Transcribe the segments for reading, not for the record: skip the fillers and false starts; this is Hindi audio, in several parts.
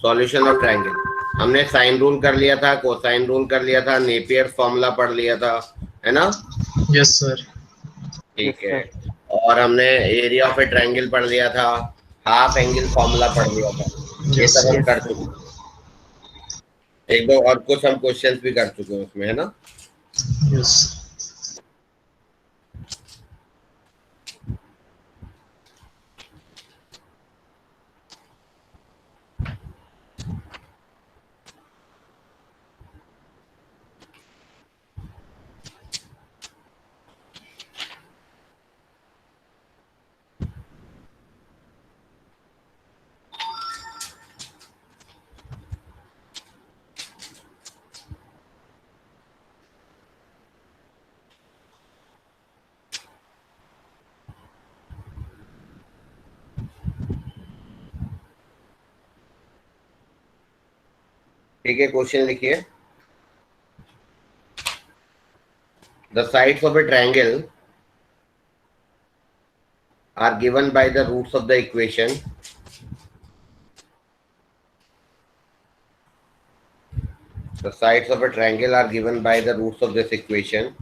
Solution of triangle. हमने साइन रूल कर लिया था, कोसाइन रूल कर लिया था, नेपियर फॉर्मूला पढ़ लिया था, है ना? Yes sir. ठीक है। और हमने एरिया ऑफ ए ट्रायंगल पढ़ लिया था, हाफ एंगल फॉर्मूला पढ़ लिया था। ये यस सब हम सर। कर चुके हैं। एक दो और कुछ हम क्वेश्चंस भी कर चुके हैं उसमें, है ना? यस। ठीक है, क्वेश्चन लिखिए। The sides of a triangle are given by the roots of the equation. The sides of a triangle are given by the roots of this equation.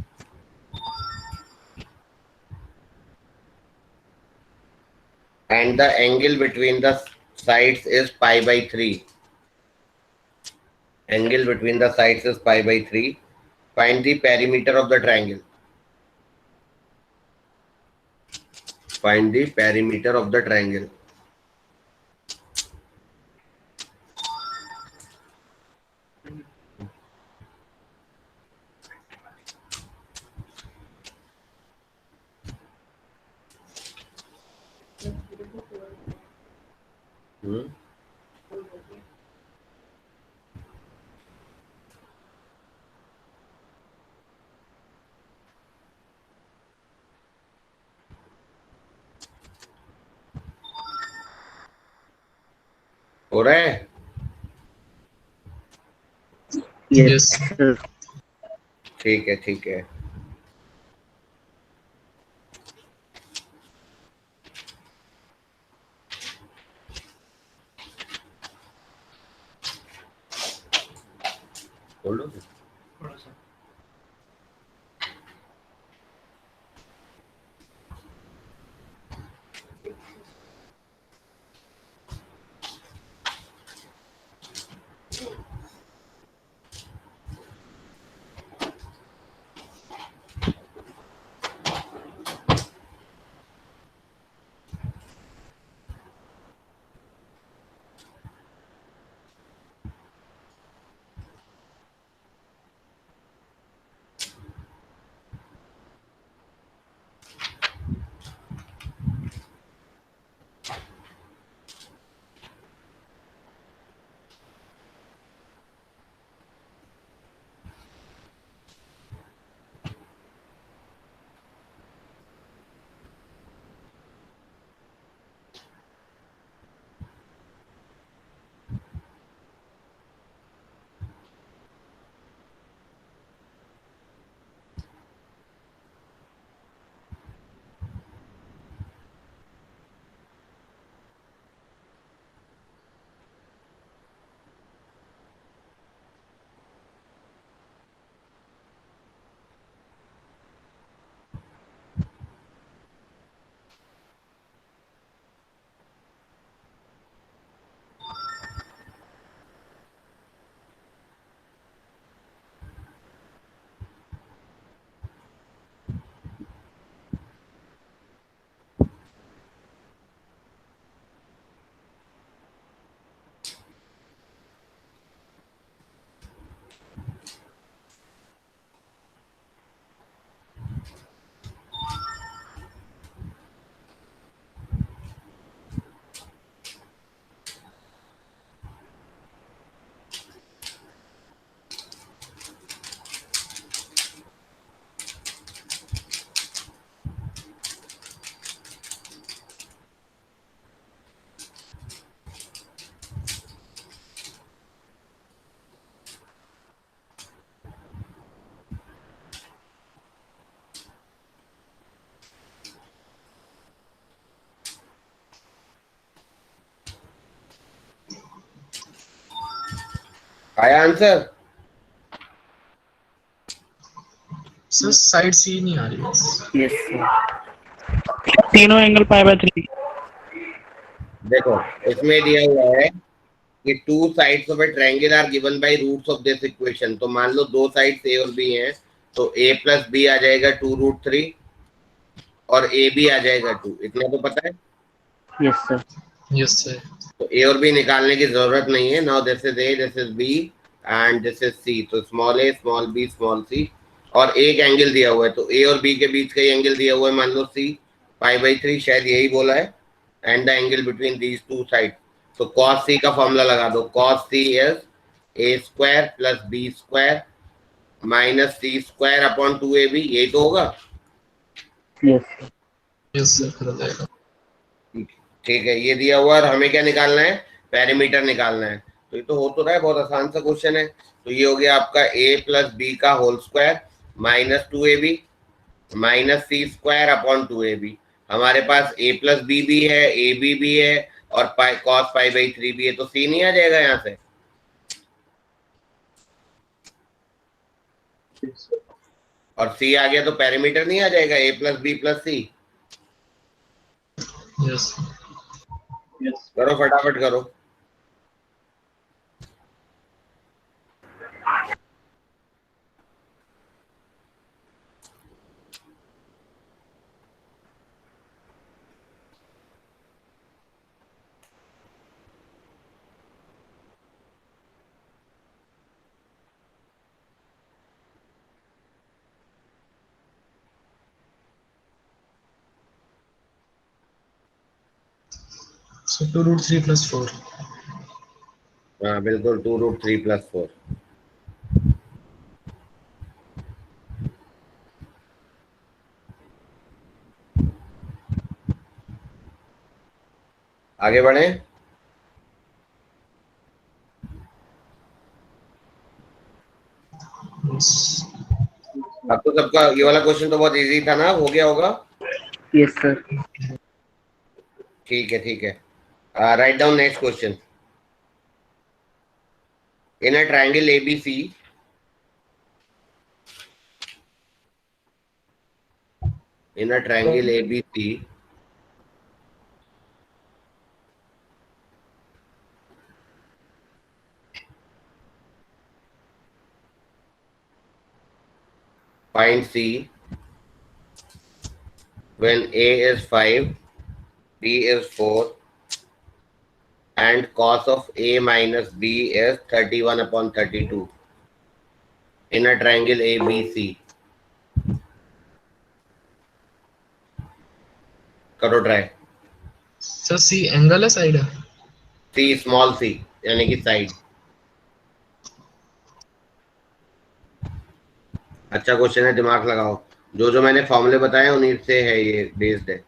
And the angle between the sides is pi by 3. Angle between the sides is pi by 3. Find the perimeter of the triangle. Find the perimeter of the triangle. हो रहा है? यस। ठीक है, ठीक है। बोलो। आया आंसर? सर साइड सी नहीं आ रही है। यस सर, तीनों एंगल पाई बाय 3। देखो इसमें दिया हुआ है कि two sides of a triangle are given by roots of this equation. तो मान लो दो साइड्स ए और बी हैं, तो ए प्लस बी आ जाएगा 2√3 और ए बी आ जाएगा 2। इतना तो पता है। Yes sir. Yes sir. तो ए और बी निकालने की जरूरत नहीं है। Now this is A, this is B and this is C. तो small A small B small C, और एक एंगल दिया हुआ है। तो ए और बी के बीच का एंगल दिया हुआ है, मान लो सी, π/3 शायद यही बोला है, and the angle between these two side. तो cos सी का फॉर्मूला लगा दो। cos C is A square plus B square minus C square upon 2ab। यही तो होगा। यस यस सर, कर देगा। ठीक है, ये दिया हुआ, और हमें क्या निकालना है? पेरीमीटर निकालना है। तो ये तो हो तो रहा है, बहुत आसान सा क्वेश्चन है। तो ये हो गया आपका a प्लस बी का whole square minus 2ab minus C square upon 2ab। हमारे पास a प्लस बी भी है, ab भी है, और cos π/3 भी है। तो c नहीं आ जाएगा यहाँ से? और c आ गया तो पेरीमीटर नहीं आ जाएगा? a plus B plus C. Yes. करो फटाफट करो। सो 2√3 + 4। हाँ बिल्कुल, 2√3 + 4। आगे बढ़े। यस। अब तो सबका ये वाला क्वेश्चन तो बहुत इजी था ना, हो गया होगा। Yes sir. ठीक है ठीक है। Write down next question. In a triangle ABC, in a triangle ABC, find C when A is 5, B is 4, and cos of A minus B is 31/32 in a triangle ABC. करो ट्राई। सर सी एंगल है, साइड है? C स्मॉल c यानी कि साइड। अच्छा क्वेश्चन है, दिमाग लगाओ। जो जो मैंने फॉर्मूले बताए उन्हीं से है ये बेस्ड है।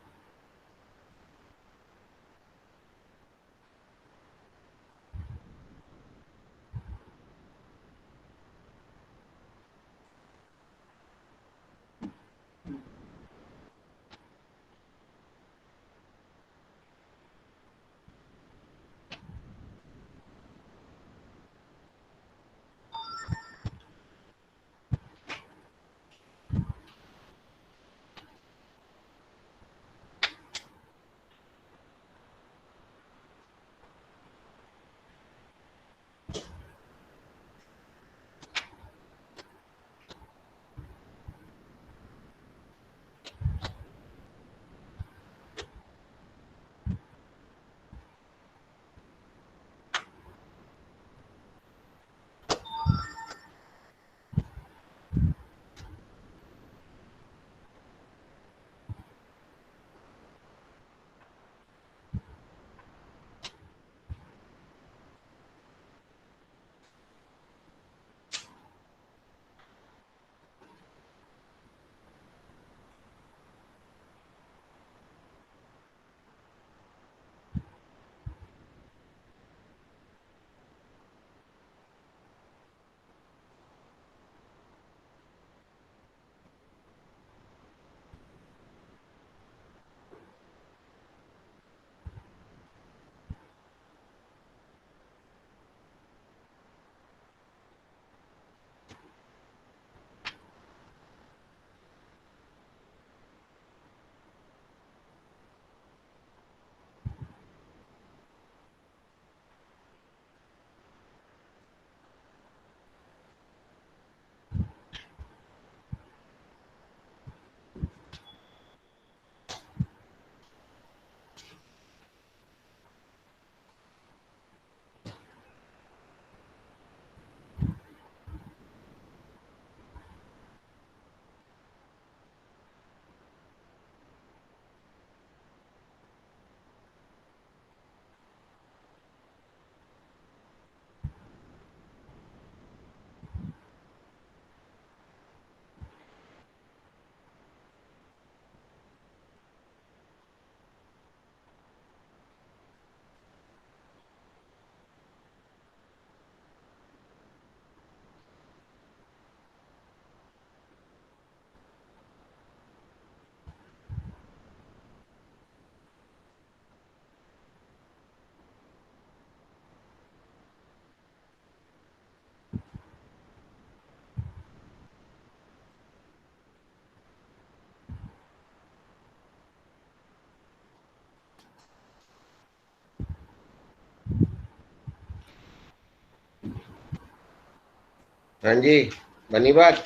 हाँ जी, बनी बात।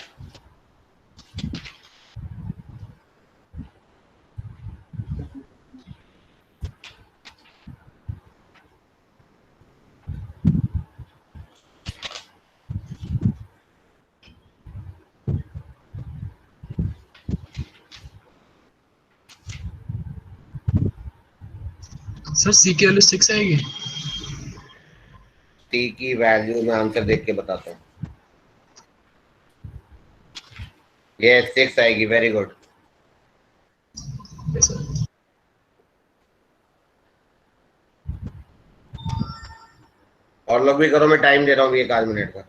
सर सी की वैल्यू 6 आएगी। टी की वैल्यू मैं आंसर देख के बताता हूँ। ये 6 आएगी, वेरी गुड। Yes, sir. और लोग भी करो, मैं टाइम दे रहा हूँ 1 मिनट का।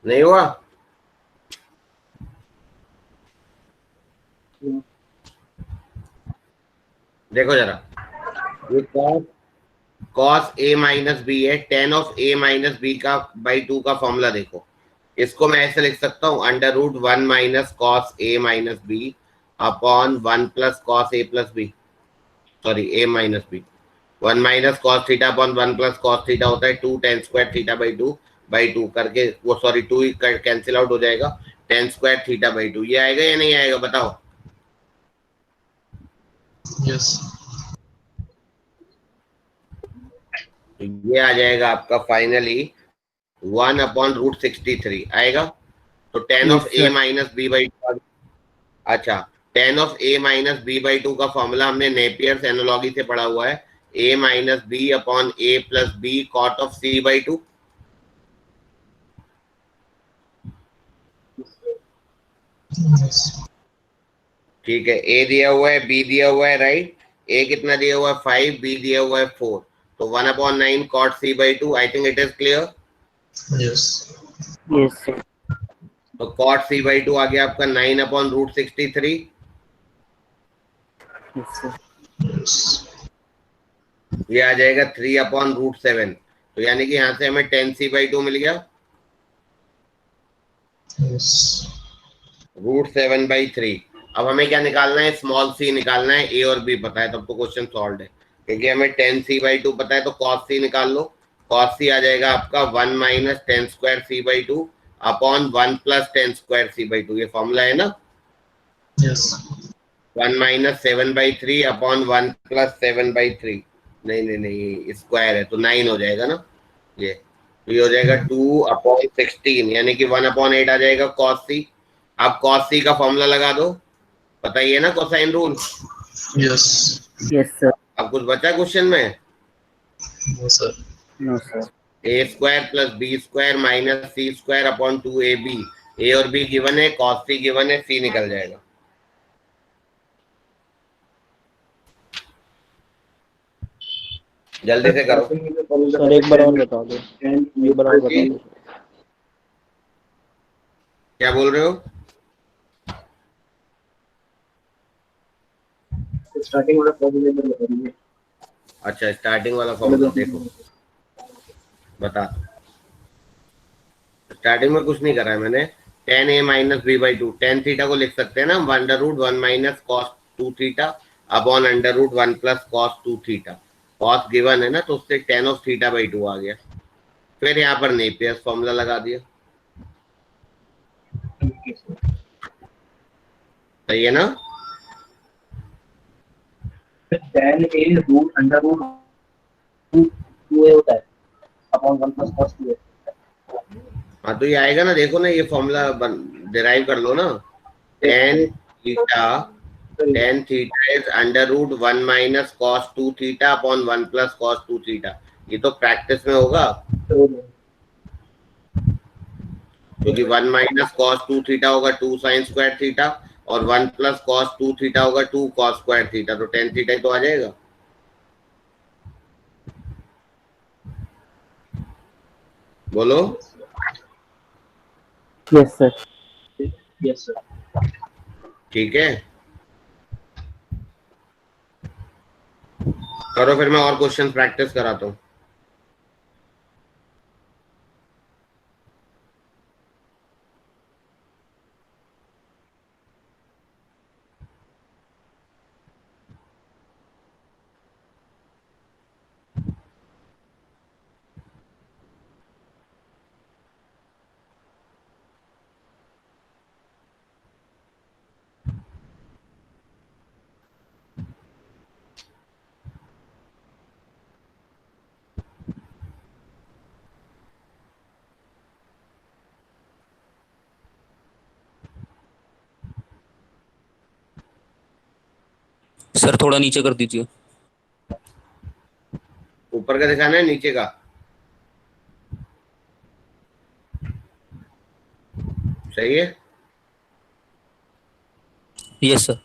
नहीं हुआ? देखो जरा, ये कॉस ए माइनस बी है, tan of A minus B का बाई 2 का फॉर्मूला देखो। इसको मैं ऐसे लिख सकता हूँ, under root 1 minus cos A minus B upon 1 plus cos A plus B, sorry A minus B. 1 minus cos theta upon 1 plus cos theta होता है 2 tan square theta by two करके, वो सॉरी 2 कैंसिल आउट हो जाएगा, टेन स्क्वायर थीटा बाई 2। ये आएगा या नहीं आएगा बताओ? Yes. तो ये आ जाएगा आपका फाइनली 1 अपॉन रूट 63 आएगा। तो tan of A minus B by two. अच्छा, tan of A minus B by two का फॉर्मूला हमने नेपियर्स एनालॉजी से पढ़ा हुआ है, A minus B upon A plus B cot of C by 2। Yes. ठीक है, ए दिया हुआ है, बी दिया हुआ है, राइट। ए कितना दिया हुआ है 5, बी दिया हुआ है 4, तो 1 upon 9 cot C by 2। I think it is clear. Yes. Yes, sir. तो कॉट सी बाई 2 आ गया आपका 9 upon root 63। Yes, sir. Yes. ये आ जाएगा 3 अपॉन रूट 7। तो यानी कि यहाँ से हमें 10 सी बाई 2 मिल गया, Yes. Root 7 by 3। अब हमें क्या निकालना है? स्मॉल सी निकालना है। ए और बी पता है तब तो क्वेश्चन सॉल्व है, क्योंकि हमें 10 सी बाई 2 पता है, तो कॉस सी निकाल लो। कॉस सी आ जाएगा आपका 1 minus 10 square C by 2 upon 1 plus 10 square C by 2। ये फॉर्मूला है ना। Yes. 1 minus 7 by 3 upon 1 plus 7 by 3। नहीं नहीं नहीं, स्क्वायर है तो 9 हो जाएगा ना ये। तो ये हो जाएगा 2/16, यानी कि 1/8 आ जाएगा कॉस सी। अब कॉस सी का फॉर्मूला लगा दो, पता ही है ना cosine rule. Yes. Yes sir. अब कुछ बचा क्वेश्चन में? No sir. No sir. A square plus B square minus C square upon 2ab। A और बी गिवन है, कॉस सी गिवन है, सी निकल जाएगा। जल्दी से करो। सर एक बार और बता दो, एक बार और बता दो। क्या बोल रहे हो? स्टार्टिंग वाला फॉर्मूला बता दीजिए। अच्छा, स्टार्टिंग वाला फॉर्मूला देखो, बता। स्टार्टिंग में कुछ नहीं करा है मैंने। tan a minus B by two, tan theta को लिख सकते हैं ना √1 minus cos 2 theta upon √1 plus cos 2 theta. Cos given है ना, तो उससे tan ऑफ थीटा बाई 2 आ गया। फिर यहाँ पर नेपियर्स फॉर्मूला लगा दिया। सही है ना? tan a root under root 2a होता है अपॉन 1 प्लस cos 2a। हाँ तो ये आएगा ना, देखो ना, ये फॉर्मूला डिराइव कर लो ना। tan theta is √1 minus cos 2 theta upon 1 plus cos 2 theta. ये तो प्रैक्टिस में होगा, क्योंकि 1 माइनस कॉस 2 थीटा होगा 2 साइन स्क्वायर थीटा, और 1 प्लस कॉस 2 थीटा होगा 2 कॉस स्क्वायर थीटा, तो tan थीटा ही तो आ जाएगा। बोलो। Yes sir. Yes sir. ठीक है, करो फिर, मैं और क्वेश्चन प्रैक्टिस कराता हूँ। सर थोड़ा नीचे कर दीजिए। ऊपर का दिखाना है, नीचे का? सही है। Yes sir.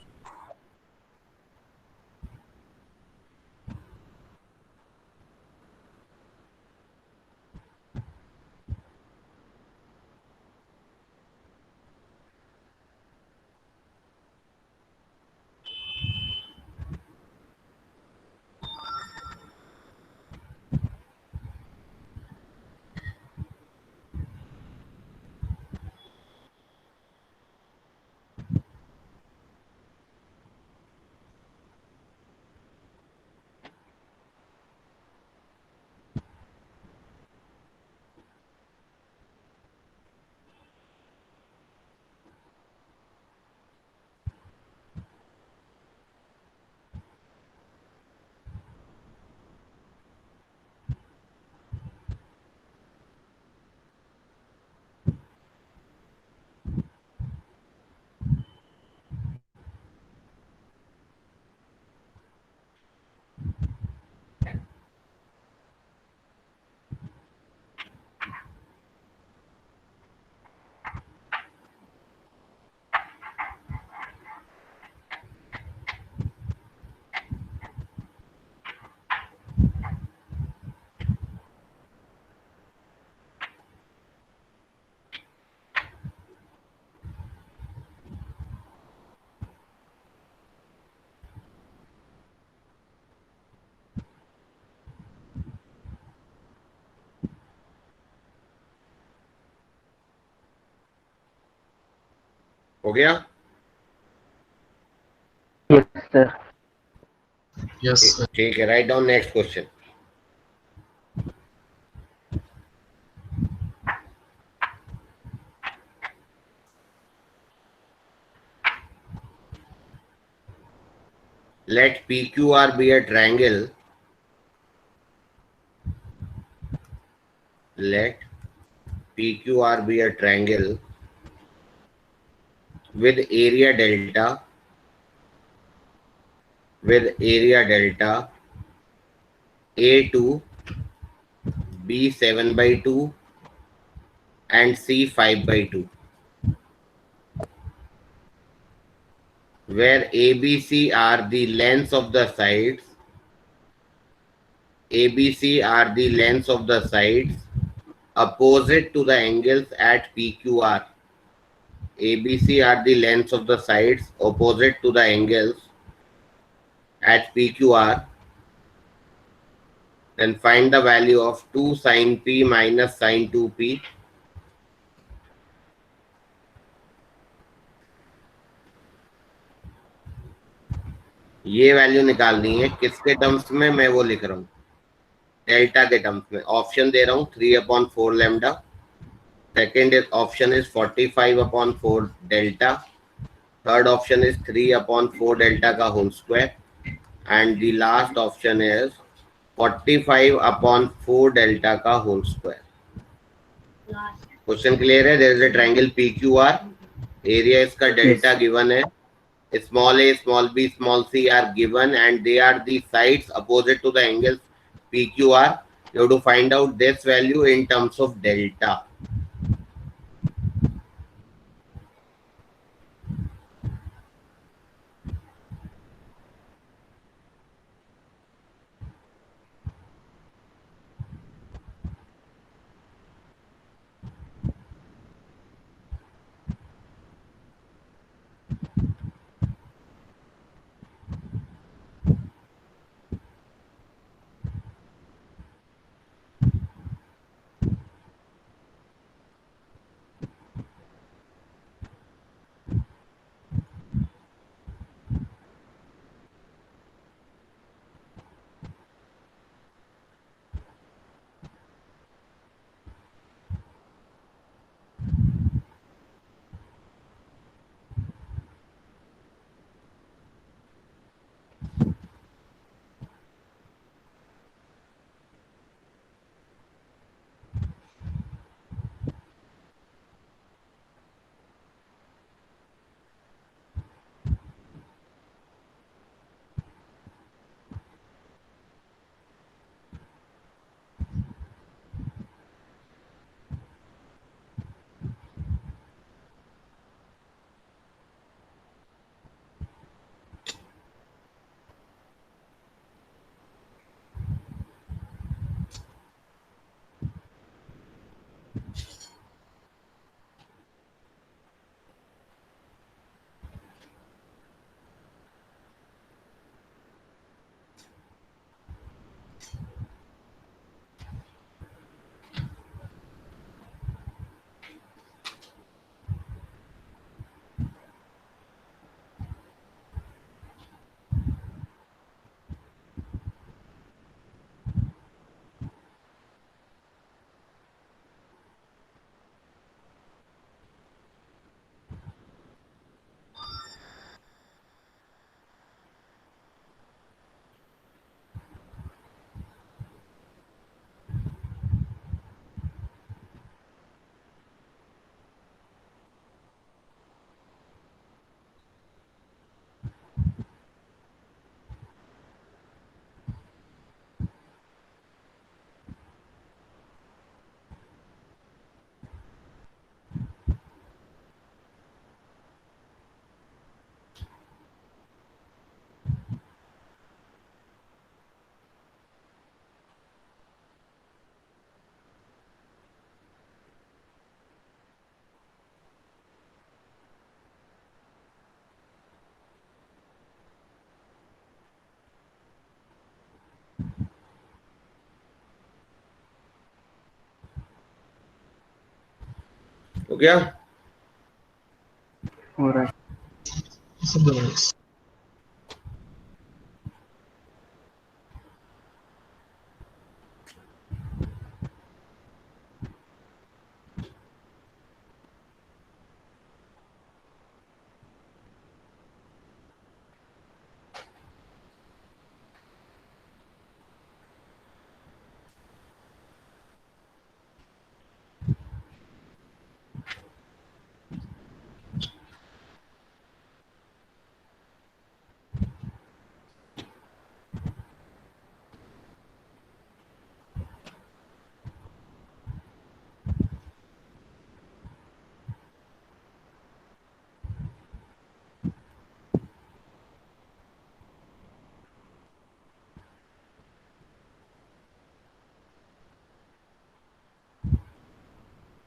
हो गया? Yes sir. Yes sir. ठीक है, write down next question. Let PQR be a triangle let PQR be a triangle with area delta A2, B 7/2 and C 5/2, where ABC are the lengths of the sides. ABC are the lengths of the sides opposite to the angles at PQR. ABC are the lengths of the sides opposite to the angles at PQR. Then find the value of 2 sin P minus sin 2P. ये वैल्यू निकालनी है किसके टर्म्स में, मैं वो लिख रहा हूँ डेल्टा के टर्म्स में. ऑप्शन दे रहा हूँ 3/4 lambda. Second option is 45/4 delta. Third option is 3/4 delta का whole square. And the last option is 45/4 delta का होल स्क्वायर. क्वेश्चन क्लियर है? There is a triangle PQR. Area इसका डेल्टा गिवन है. Small a, small b, small c are given and they are the sides opposite to the angles PQR. You have to find out this value in terms of delta. हो गया? हो रहा है. सब बस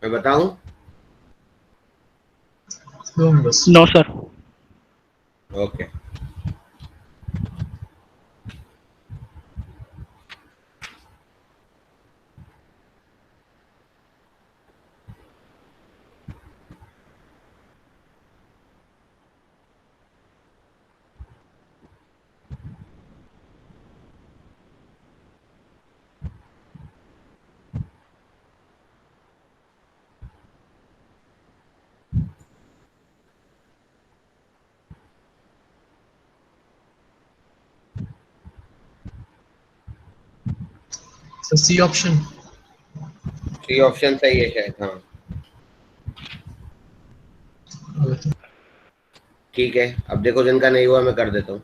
मैं बताऊं? दो में बस। No sir. Okay, sir C option. C option सही है शायद, हाँ। ठीक है, अब देखो जिनका नहीं हुआ मैं कर देता हूँ।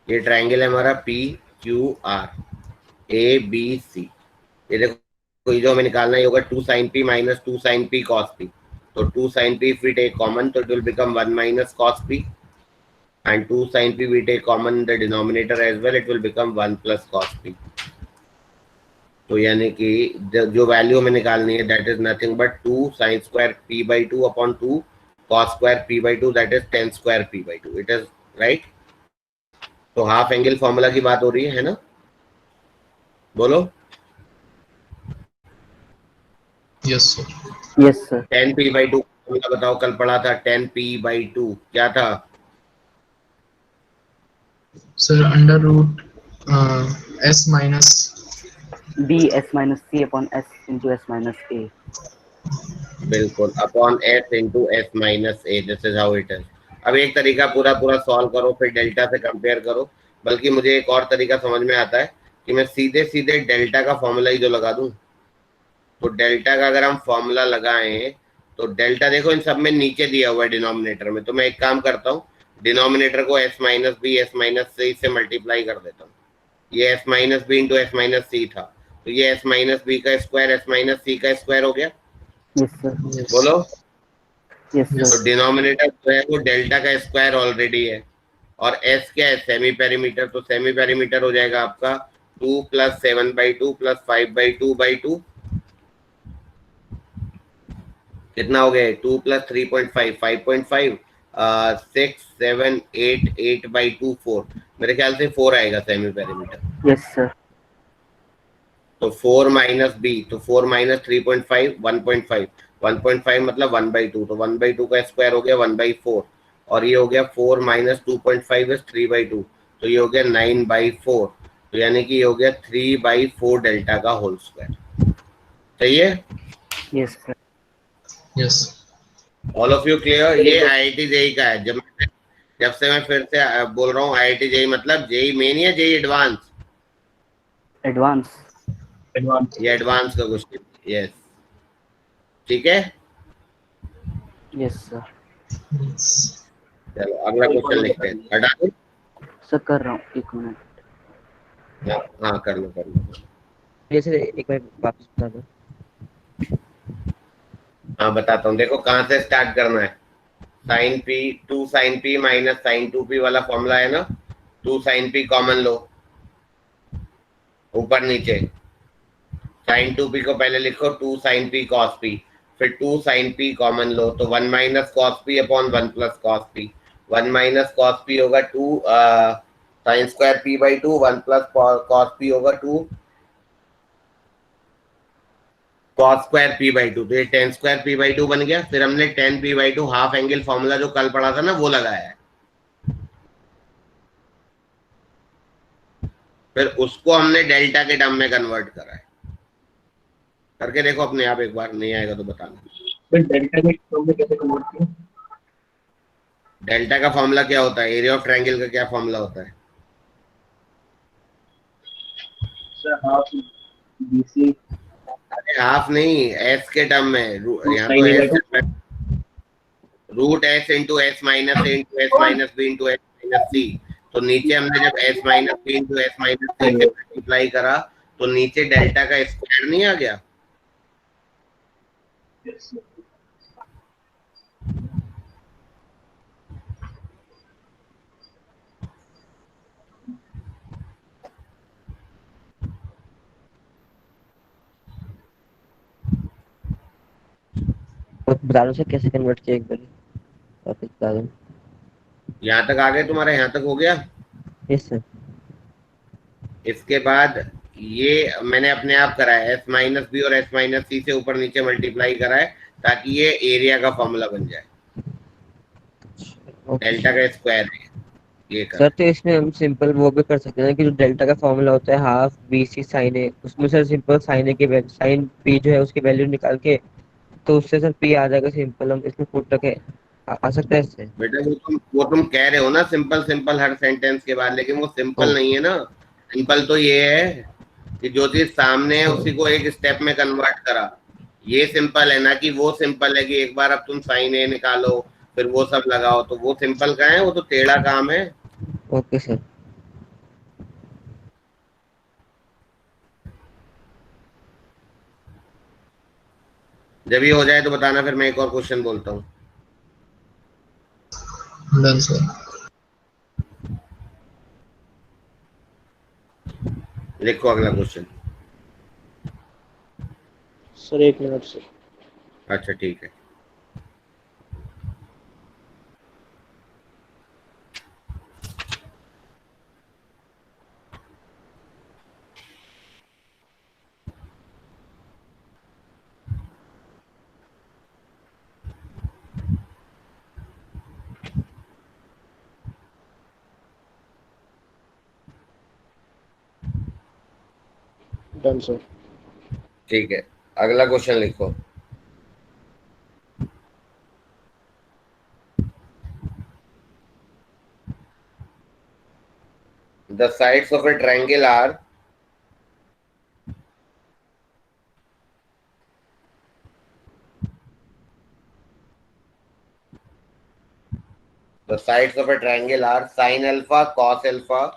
ये ट्रायंगल है हमारा P Q R A B C. ये देखो, ये जो हमें निकालना है, ये होगा 2 sin p minus 2 sin p cos p। तो 2 sin p if we take common, तो it will become 1 minus cos p, and 2 sin p we take common in the denominator as well, it will become 1 plus cos p। तो यानी कि जो वैल्यू हमें निकालनी है, that is nothing but 2 sin square p by 2 upon 2 cos square p by 2, that is 10 square p by 2। it is right। तो हाफ एंगल फॉर्मूला की बात हो रही है ना? बोलो। Yes sir. Yes sir. 10 p by 2 formula बताओ, कल पढ़ा था 10 p by 2 क्या था? Sir under root S minus b s minus c upon s into s minus a। बिल्कुल, upon S into S minus A, this is how it is. अब एक तरीका पूरा पूरा सॉल्व करो, फिर डेल्टा से कंपेयर करो। बल्कि मुझे एक और तरीका समझ में आता है कि मैं सीधे सीधे डेल्टा का फॉर्मूला ही जो लगा दूं। तो डेल्टा का अगर हम फॉर्मूला लगाएं, तो डेल्टा देखो इन सब में नीचे दिया हुआ है डिनोमिनेटर में। तो मैं एक काम करता हूँ, डिनोमिनेटर को S minus B S minus C से मल्टीप्लाई कर देता हूँ। ये S minus B into S minus C था, तो ये एस माइनस बी का स्क्वायर एस माइनस सी का स्क्वायर हो गया। Yes sir. बोलो। Yes Yes. तो सर। डिनोमिनेटर जो है वो डेल्टा का स्क्वायर ऑलरेडी है, और एस क्या है? Semi perimeter. तो सेमी पेरीमीटर हो जाएगा आपका 2 plus 7 by 2 plus 5 by 2 by 2। कितना हो गया? 2 प्लस 3.5 5.5 6 7 8 8 बाई 2 4। मेरे ख्याल से 4 आएगा सेमी पेरीमीटर। Yes sir. तो 4 माइनस बी, तो 4 माइनस 3.5 1.5, 1.5 मतलब 1 बाई 2। तो 1 बाई 2 का स्क्वायर हो गया 1 बाई 4, और ये हो गया 4 माइनस 2.5 इज 3 बाई 2, तो ये हो गया 9 बाई 4। तो यानी कि ये हो गया 3 बाई 4 डेल्टा का होल स्क्वायर। सही है? Yes sir. Yes. All of you clear? ये आईआईटी जेई का है। जब से मैं फिर से बोल रहा हूँ आईआईटी जेई मतलब जेई मेन या जेई एडवांस? एडवांस। एडवांस। ये एडवांस का क्वेश्चन। यस, ठीक है। Yes sir. चलो अगला क्वेश्चन लिखते हैं। हटा दो। सर कर रहा हूँ, एक मिनट। हाँ कर लो कर लो। जैसे एक बार वापस बता दो। हाँ बताता हूँ, देखो कहाँ से स्टार्ट करना है। Sine P 2 sine P minus sine 2p वाला फॉर्मूला है ना। 2 साइन पी कॉमन लो, ऊपर नीचे। साइन 2p को पहले लिखो 2 साइन पी कॉस पी, फिर 2 साइन पी कॉमन लो, तो 1 minus cos P upon 1 plus cos P. 1 minus cos P होगा 2 sine square P by 2, 1 plus cos P होगा 2 cos स्क्वायर p बाई 2। तो ये 10 स्क्वायर p बाई 2 बन गया। फिर हमने 10 p by 2 half angle formula जो कल पढ़ा था ना वो लगाया है। फिर उसको हमने डेल्टा के टर्म में कन्वर्ट करा है। करके देखो अपने आप एक बार, नहीं आएगा तो बताना। फिर डेल्टा के टर्म में कैसे कन्वर्ट किया? डेल्टा का फॉर्मूला क्या होता है? एरिया ऑफ ट्रायंगल का क्या फॉर्मूला होता है? सर हाफ बीसी अरे हाफ नहीं, एस के टर्म में। यहाँ तो sine A by S root S into S minus A into S minus B into S minus C. तो नीचे हमने जब S minus B into S minus C से मल्टीप्लाई करा, तो नीचे डेल्टा का स्क्वायर नहीं आ गया? टू। वो बता दो सर कैसे कन्वर्ट किया एक बार वापस बता दो। यहाँ तक आ गए, तुम्हारा यहाँ तक हो गया। Yes sir. इसके बाद ये मैंने अपने आप करा है, एस माइनस बी और एस माइनस सी से ऊपर नीचे मल्टीप्लाई करा है ताकि ये एरिया का फॉर्मूला बन जाए। डेल्टा का स्क्वायर है ये सर कर। तो इसमें हम सिंपल वो भी कर सकते हैं कि जो डेल्टा का फॉर्मूला होता है हाफ बी सी साइन ए, उसमें सर सिंपल साइन ए की साइन पी जो है उसकी वैल्यू निकाल के तो उससे सर पी आ जाएगा, सिंपल हम इसमें पुट करके आ सकता है इससे। बेटा वो तुम कह रहे हो ना सिंपल सिंपल हर सेंटेंस के बाद, लेकिन वो सिंपल नहीं है ना। सिंपल तो ये है कि जो चीज सामने है उसी को एक स्टेप में कन्वर्ट करा। ये सिंपल है ना कि वो सिंपल है कि एक बार अब तुम साइन ए निकालो फिर वो सब लगाओ, तो वो सिंपल कहाँ है, वो तो टेढ़ा काम है। Okay sir. जब ये हो जाए तो बताना, फिर मैं एक और क्वेश्चन बोलता हूँ। Done sir. लिखो अगला क्वेश्चन। Sir 1 minute sir. अच्छा ठीक है। Done sir. ठीक है, अगला क्वेश्चन लिखो। The sides of a triangle are sin alpha, cos alpha,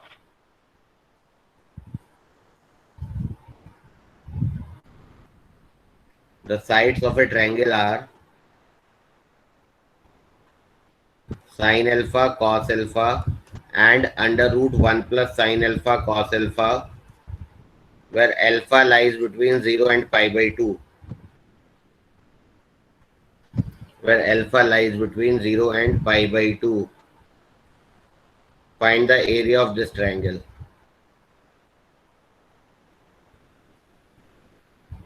the sides of a triangle are sin alpha, cos alpha, and under root 1 plus sin alpha, cos alpha, where alpha lies between 0 and pi by 2. Where alpha lies between 0 and pi by 2. Find the area of this triangle.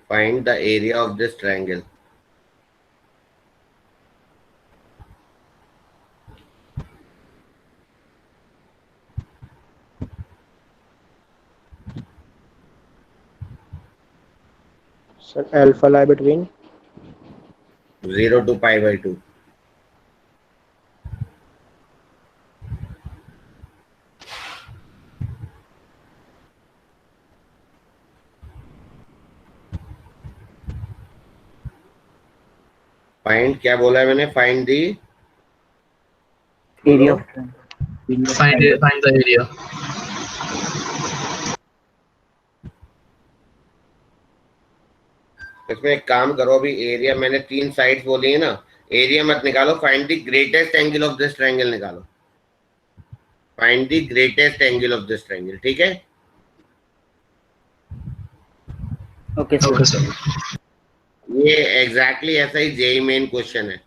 Find the area of this triangle. Sir alpha lie between 0 to pi by 2. Find क्या बोला है मैंने? Find the area of find the area. इसमें एक काम करो, अभी एरिया मैंने 3 साइड्स बोली है ना, एरिया मत निकालो, find the greatest angle of this triangle निकालो। Find the greatest angle of this triangle, ठीक है। Okay sir. ये एग्जैक्टली ऐसा ही जेई मेन क्वेश्चन है।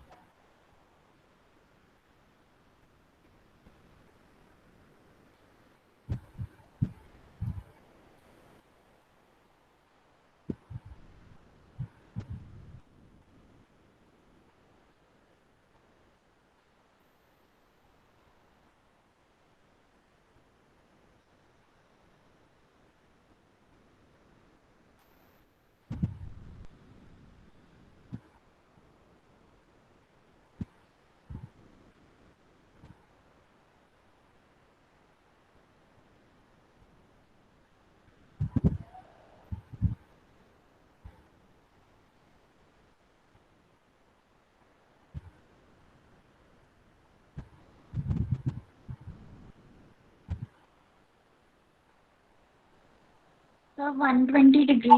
So 120 degree.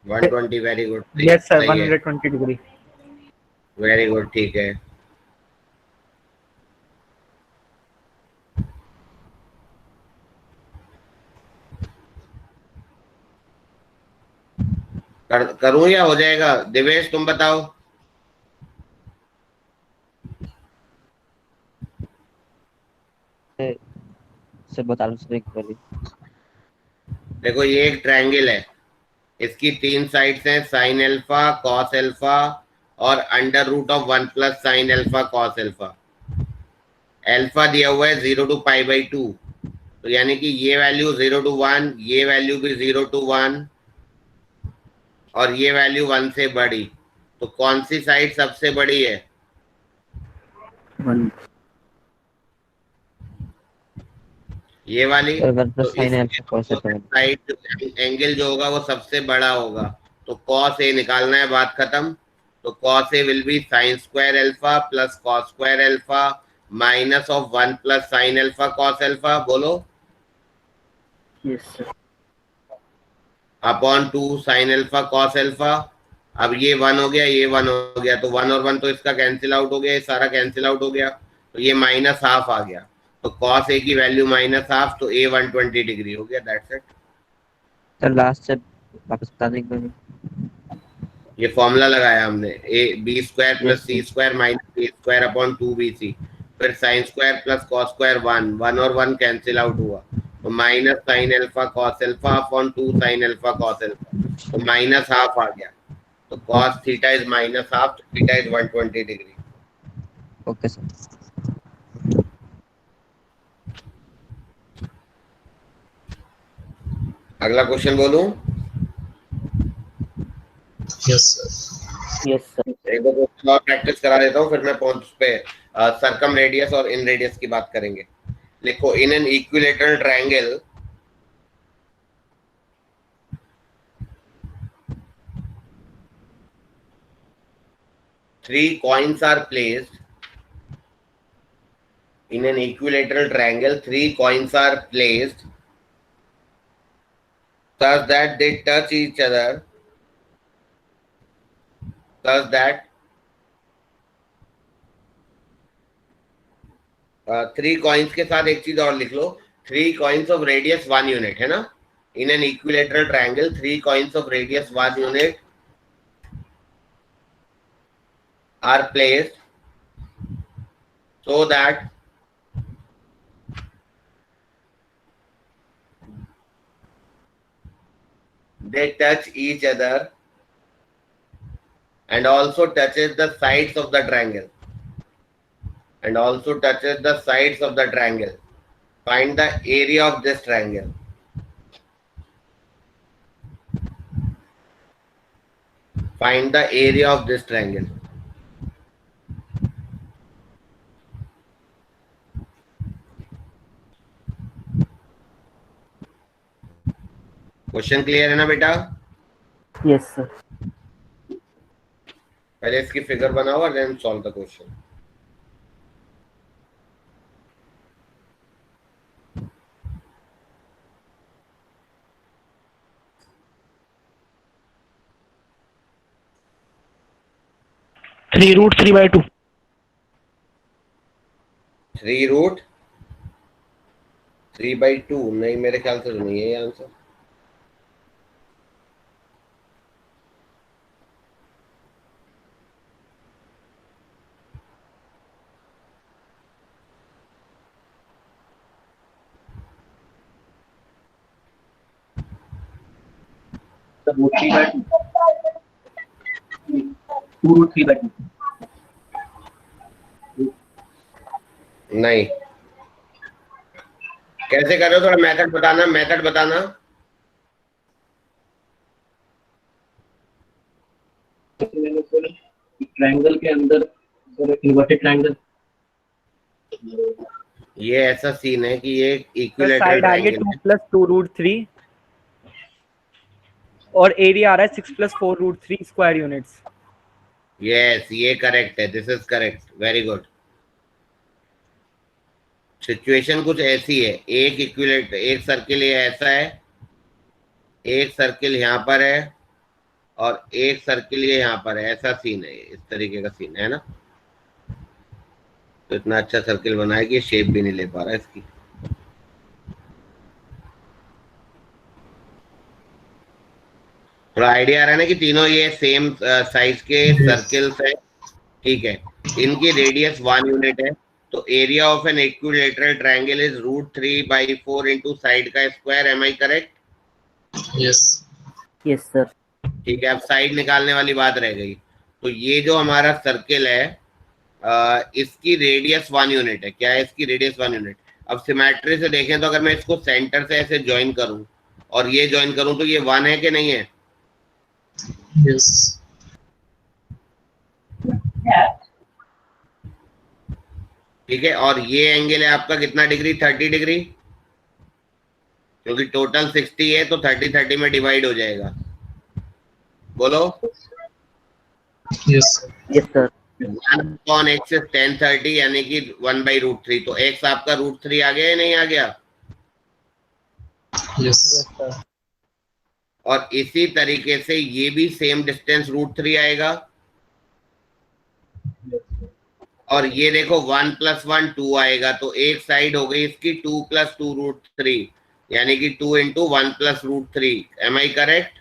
120, very good. Yes sir 120 degree. Very good, ठीक है। करूं या हो जाएगा? दिवेश तुम बताओ। से बता रहा हूँ। देखो ये एक ट्रायंगल है, इसकी 3 साइड्स हैं, साइन अल्फा, कॉस अल्फा और under root of 1 plus sine alpha cos alpha. Alpha दिया हुआ है 0 to π/2, तो यानी कि ये वैल्यू 0 to 1, ये वैल्यू भी 0 to 1 और ये वैल्यू 1 से बड़ी। तो कौन सी साइड सबसे बड़ी है? 1। ये वाली। तो साइड साइड एंगल जो होगा वो सबसे बड़ा होगा, तो कॉस ए निकालना है, बात खत्म। तो cos A will be sine square alpha plus cos square alpha minus of 1 plus sine alpha cos alpha, बोलो, yes sir. Upon 2 sine alpha cos alpha. अब ये 1 हो गया, ये 1 हो गया, तो 1 और 1 तो इसका कैंसिल आउट हो गया, ये सारा कैंसिल आउट हो गया, तो ये माइनस हाफ आ गया। तो कॉस ए की वैल्यू माइनस हाफ, तो ए 120 डिग्री हो गया। That's it. सर लास्ट से वापस बता देंगे। ये फॉर्मूला लगाया हमने, A B square plus C square minus A square upon 2bc, फिर sine square plus cos square 1 और 1 कैंसिल आउट हुआ, तो minus sine alpha cos alpha upon 2 sine alpha cos alpha, तो माइनस हाफ आ गया। तो cos theta is minus half, तो theta is 120 degree. Okay sir. अगला क्वेश्चन बोलूं? Yes sir. Yes sir. एक बार और प्रैक्टिस करा देता हूँ, फिर मैं पहुंच पे सर्कम रेडियस और इन रेडियस की बात करेंगे। लिखो, in an equilateral triangle three coins are placed. In an equilateral triangle, 3 coins are placed such that they touch each other, such that 3 coins के साथ एक चीज और लिख लो, 3 coins of radius 1 unit, है ना? In an equilateral triangle, 3 coins of radius 1 unit are placed so that they touch each other and also touches the sides of the triangle. And also touches the sides of the triangle. Find the area of this triangle. Find the area of this triangle. Question clear है ना बेटा? Yes sir. पहले इसकी फिगर बनाओ और then solve the question. Three root 3/2। 3 रूट 3/2 नहीं, मेरे ख्याल से तो नहीं है ये आंसर। रूट 3/2 2 रूट 3/2 नहीं, कैसे कर रहे हो? थोड़ा मेथड बताना, मेथड बताना। ट्रायंगल के अंदर इन्वर्टेड ट्रायंगल, ये ऐसा सीन है कि ये इक्विलेटरल साइड आ रही है ट्रायंगल 2 + 2 रूट 3 और एरिया आ रहा है 6 + 4 रूट 3 स्क्वायर यूनिट्स। यस, ये करेक्ट है, this is correct, very good. Situation कुछ ऐसी है, एक सर्किल ये ऐसा है, एक सर्किल यहाँ पर है और एक सर्किल ये यहाँ पर है, ऐसा सीन है, इस तरीके का सीन है ना। तो इतना अच्छा सर्किल बनाया कि शेप भी नहीं ले पा रहा है इसकी। थोड़ा आइडिया आ रहा है ना कि तीनों ये सेम साइज के सर्किल्स हैं, ठीक है। इनकी रेडियस 1 यूनिट है, तो area of an equilateral triangle is √3/4 into side का square, am I correct? Yes. Yes, sir. ठीक है, अब साइड निकालने वाली बात रह गई। तो ये जो हमारा सर्किल है इसकी रेडियस 1 यूनिट है। क्या है इसकी रेडियस? 1 यूनिट। अब सिमेट्री से देखें तो अगर मैं इसको सेंटर से ऐसे ज्वाइन करूं और ये ज्वाइन करूं तो ये 1 है कि नहीं है? Yes. ठीक है, और ये एंगल है आपका कितना डिग्री? 30 डिग्री, क्योंकि टोटल 60 है तो 30 में डिवाइड हो जाएगा। बोलो। Yes, sir. Yes, sir. 1/x is 10/30 यानी कि 1/√3। तो x आपका √3 आ गया या नहीं आ गया? Yes. और इसी तरीके से ये भी सेम डिस्टेंस √3 आएगा। और ये देखो 1 + 1 2 आएगा, तो एक साइड हो गई इसकी 2 + 2 √3 यानी कि 2 × 1 + √3। Am I correct?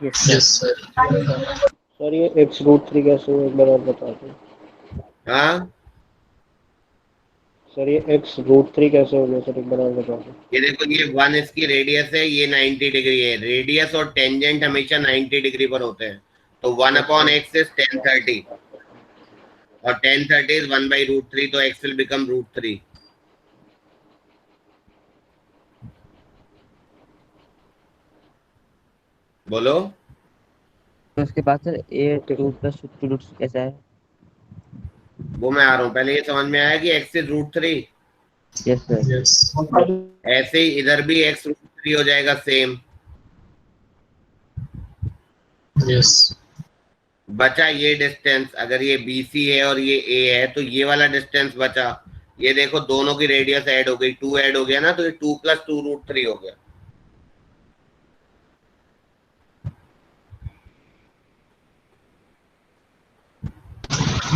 Yes, sir. Yes, sir. सर ये x√3 कैसे हुआ एक बार और बता दो। हाँ, सर ये x√3 कैसे हो गया सर एक बार और बता दो। ये देखो ये 1 इसकी रेडियस है, ये 90 डिग्री है। रेडियस और टेंजेंट हमेशा 90 डिग्री पर होते हैं। तो 1/x is 10/30 और 10/30 is 1/√3, तो x will become √3। बोलो। तो उसके बाद सर a2 + 2 कैसा है? वो मैं आ रहा हूँ, पहले ये समझ में आया कि x is √3। Yes sir. Yes. ऐसे ही इधर भी x √3 हो जाएगा सेम। Yes. बचा ये डिस्टेंस, अगर ये BC है और ये A है तो ये वाला डिस्टेंस बचा। ये देखो दोनों की रेडियस ऐड हो गई, 2 ऐड हो गया ना, तो ये 2 + 2 √3 हो गया।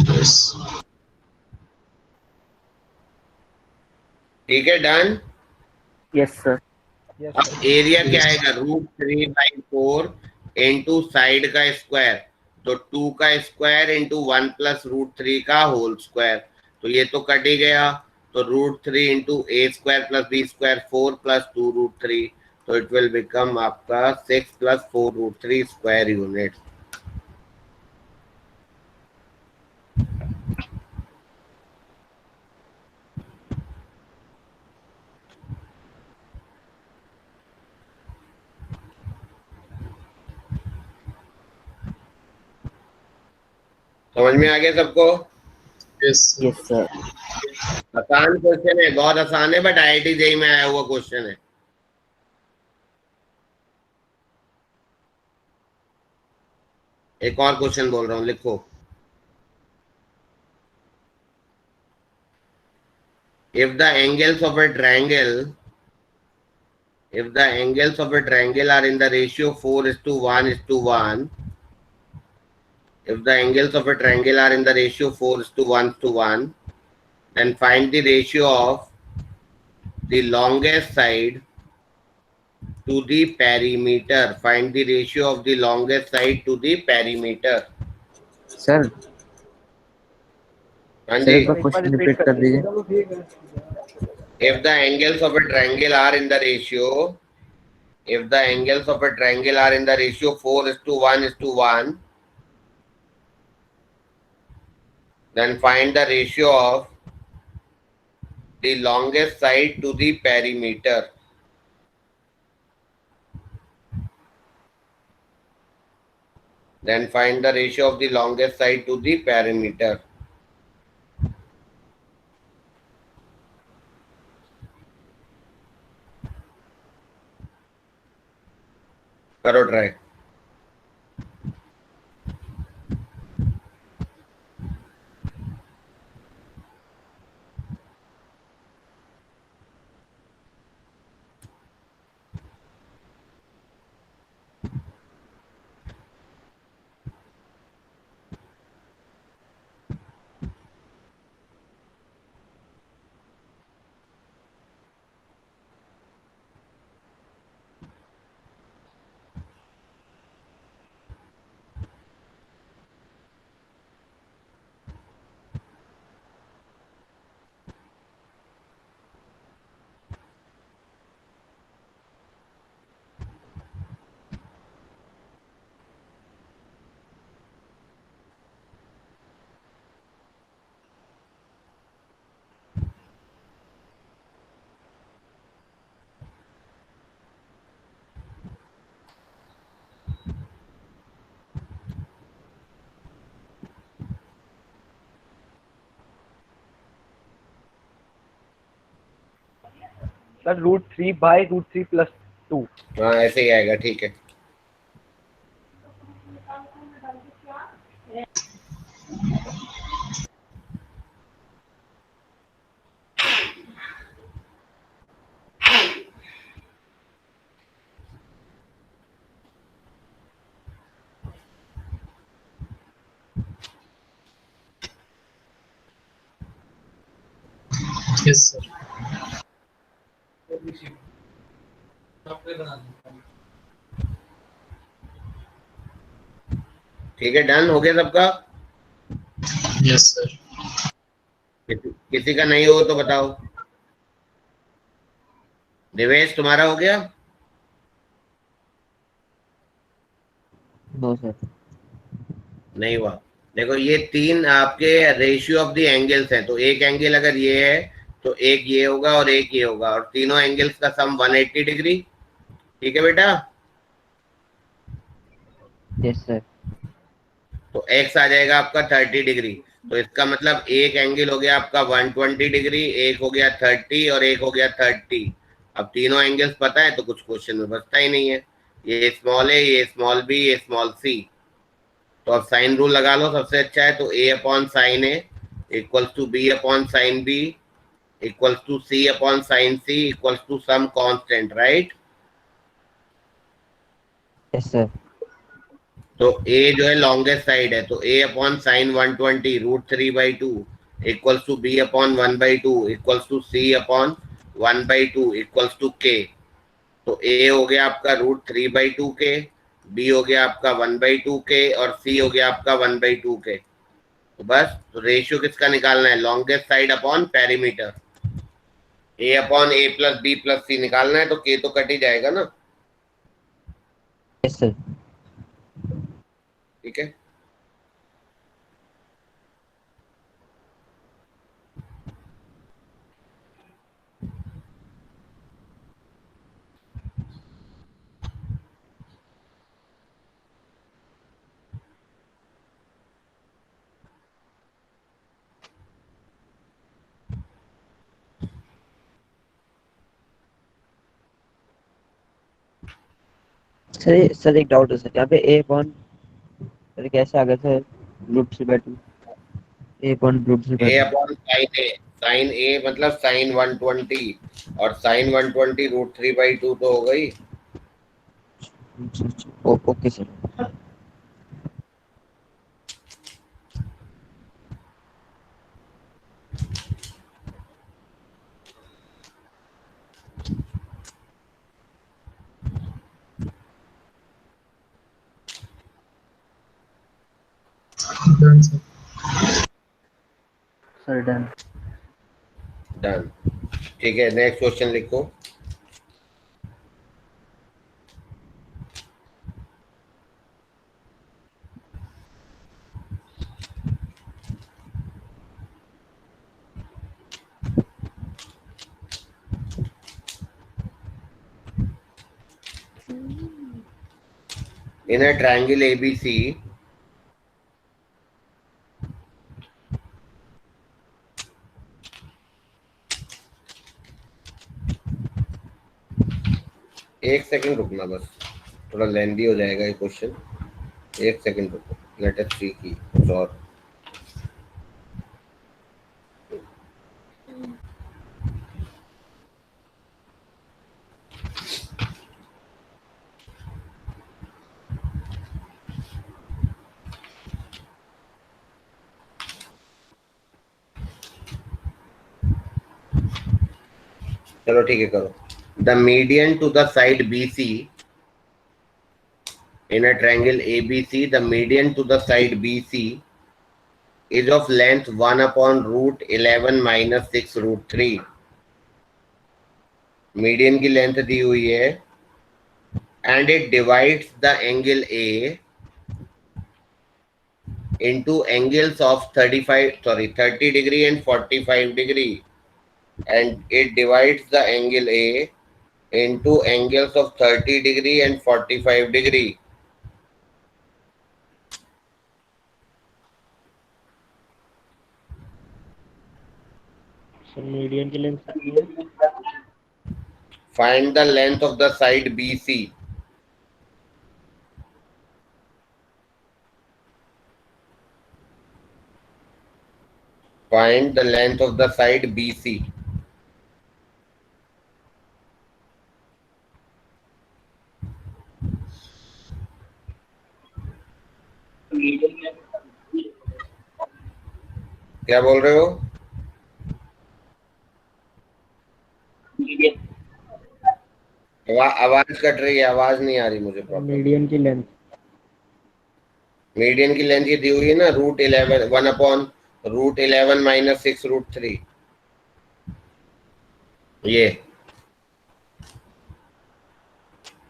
Yes. ठीक है, डन। Yes, sir. अब एरिया क्या आएगा? √3/4 इंटू साइड का स्क्वायर, तो 2 का स्क्वायर इंटू 1 + √3 का होल स्क्वायर। तो ये तो कट ही गया, तो √3 इंटू a² + b² 4 + 2 √3, तो इट विल बिकम आपका 6 + 4 √3 स्क्वायर यूनिट। समझ में आ गया सबको? Yes. Yes, sir. आसान क्वेश्चन है, बहुत आसान है, बट IIT जेईई में आया हुआ क्वेश्चन है। एक और क्वेश्चन बोल रहा हूं, लिखो। If the angles of a triangle, if the angles of a triangle are in the ratio 4:1:1, if the angles of a triangle are in the ratio 4:1:1, then find the ratio of the longest side to the perimeter. Find the ratio of the longest side to the perimeter. Sir हाँ सर जी। एक बार क्वेश्चन रिपीट कर दीजिए। If the angles of a triangle are in the ratio, if the angles of a triangle are in the ratio 4:1:1, then find the ratio of the longest side to the perimeter. Then find the ratio of the longest side to the perimeter. करो ट्राई। प्लस √3/√3 + 2। हाँ ऐसे ही आएगा, ठीक है। Yes sir. ठीक है, डन हो गया सबका? Yes sir. किसी का नहीं हो तो बताओ। दिवेश तुम्हारा हो गया? No sir. नहीं हुआ। देखो ये तीन आपके रेशियो ऑफ द एंगल्स हैं, तो एक एंगल अगर ये है तो एक ये होगा और एक ये होगा, और तीनों एंगल्स का सम 180 डिग्री। ठीक है बेटा? Yes sir. तो x आ जाएगा आपका 30 डिग्री। तो इसका मतलब एक एंगल हो गया आपका 120 डिग्री, एक हो गया 30 और एक हो गया 30। अब तीनों एंगल्स पता है तो कुछ क्वेश्चन में बचता ही नहीं है। ये स्मॉल ए, ये स्मॉल बी, ये स्मॉल सी। तो अब साइन रूल लगा लो, सबसे अच्छा है। तो a upon sine A equals to b upon sine B equals to c upon sine C equals to some constant, right? Yes sir. तो a जो है लॉन्गेस्ट साइड है, तो a upon sine 120 √3/2 equals to b upon 1/2 equals to c upon 1/2 equals to k। तो a हो गया आपका √3/2 k, b हो गया आपका 1/2 k और c हो गया आपका 1/2 k। तो बस, तो रेशियो किसका निकालना है? Longest side upon perimeter. a upon a plus b plus c निकालना है, तो k तो कट ही जाएगा ना। Yes sir. ठीक है, सर एक डाउट है सर, यहाँ पे ए अपॉन सर कैसे आ गया sir? √3/2 A upon a √3/2। Upon sine a मतलब साइन 120 और साइन 120 √3/2 तो हो गई। Okay sir. Done sir. Sir done. Done. ठीक है, नेक्स्ट क्वेश्चन लिखो। इन अ ट्रायंगल ABC, एक सेकंड रुकना बस, थोड़ा लेंदी हो जाएगा ये क्वेश्चन। एक सेकंड रुको, लेट अस सी की कुछ और। चलो ठीक है, करो। The median to the side BC in a triangle ABC, the median to the side BC is of length 1 upon √11 minus 6 √3। Median की लेंथ दी हुई है and it divides the angle A into angles of 30 degree and 45 degree, and it divides the angle A into angles of 30 degree and 45 degree। Sir median की लेंथ कितनी है? Find the length of the side BC. Find the length of the side BC. Medium में क्या बोल रहे हो? मीडियम आवाज कट रही है, आवाज नहीं आ रही मुझे प्रॉपर। मीडियन की लेंथ, मीडियन की लेंथ ये दी हुई है ना, √11 1/√11 माइनस 6√3। ये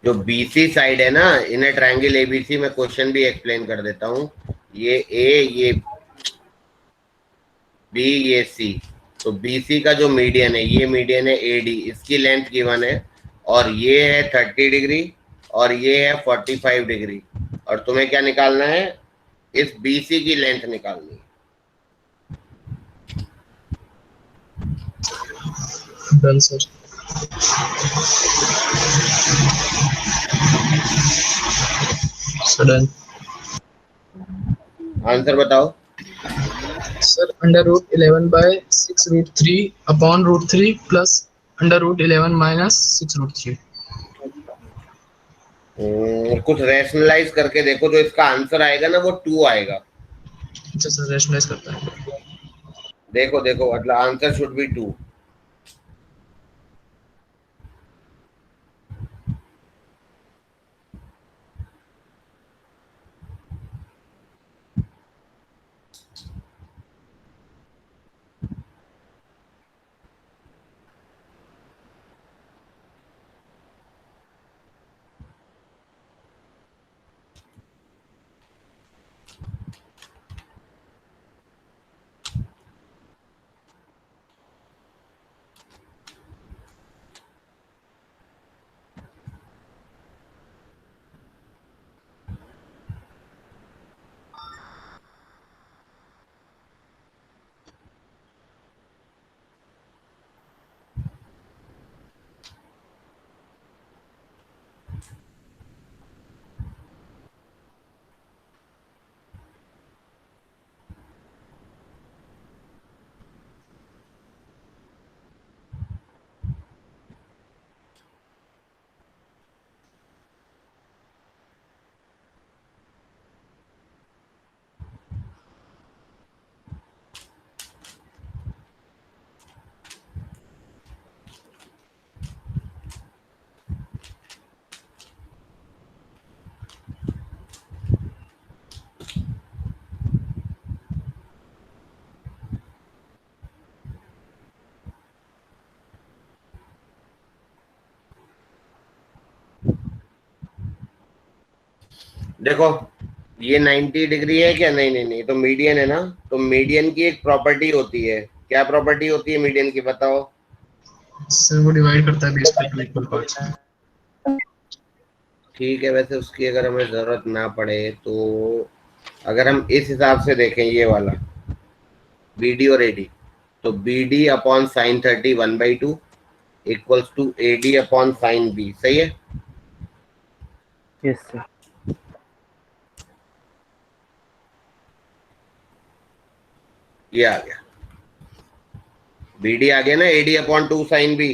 जो बीसी साइड है ना, इन्हें ट्रायंगल एबीसी में क्वेश्चन भी एक्सप्लेन कर देता हूँ। ये ए, ये बी, ये सी। तो बीसी का जो मीडियन है, ये मीडियन है एडी, इसकी लेंथ गिवन है, और ये है 30 डिग्री और ये है 45 डिग्री। और तुम्हें क्या निकालना है? इस बीसी की लेंथ निकालनी है। Done sir. डन आंसर बताओ। Sir √11/6√3 upon √3 plus √11 minus 6√3। कुछ रैशनलाइज करके देखो, जो इसका आंसर आएगा ना वो 2 आएगा। अच्छा सर, रैशनलाइज करता है। देखो देखो, मतलब आंसर शुड बी 2। देखो, ये 90 डिग्री है क्या? नहीं नहीं नहीं, तो मीडियन है ना। तो मीडियन की एक प्रॉपर्टी होती है। क्या प्रॉपर्टी होती है मीडियन की, बताओ? सर वो डिवाइड करता है बेस पे 2 इक्वल पार्ट्स में। ठीक है, वैसे उसकी अगर हमें जरूरत ना पड़े तो अगर हम इस हिसाब से देखें, ये वाला बीडी और एडी, तो BD upon sine 30 1/2 equals to AD upon sine B. सही है? Yes sir. ये आ गया, बीडी आ गया ना, एडी अपॉन 2 साइन बी।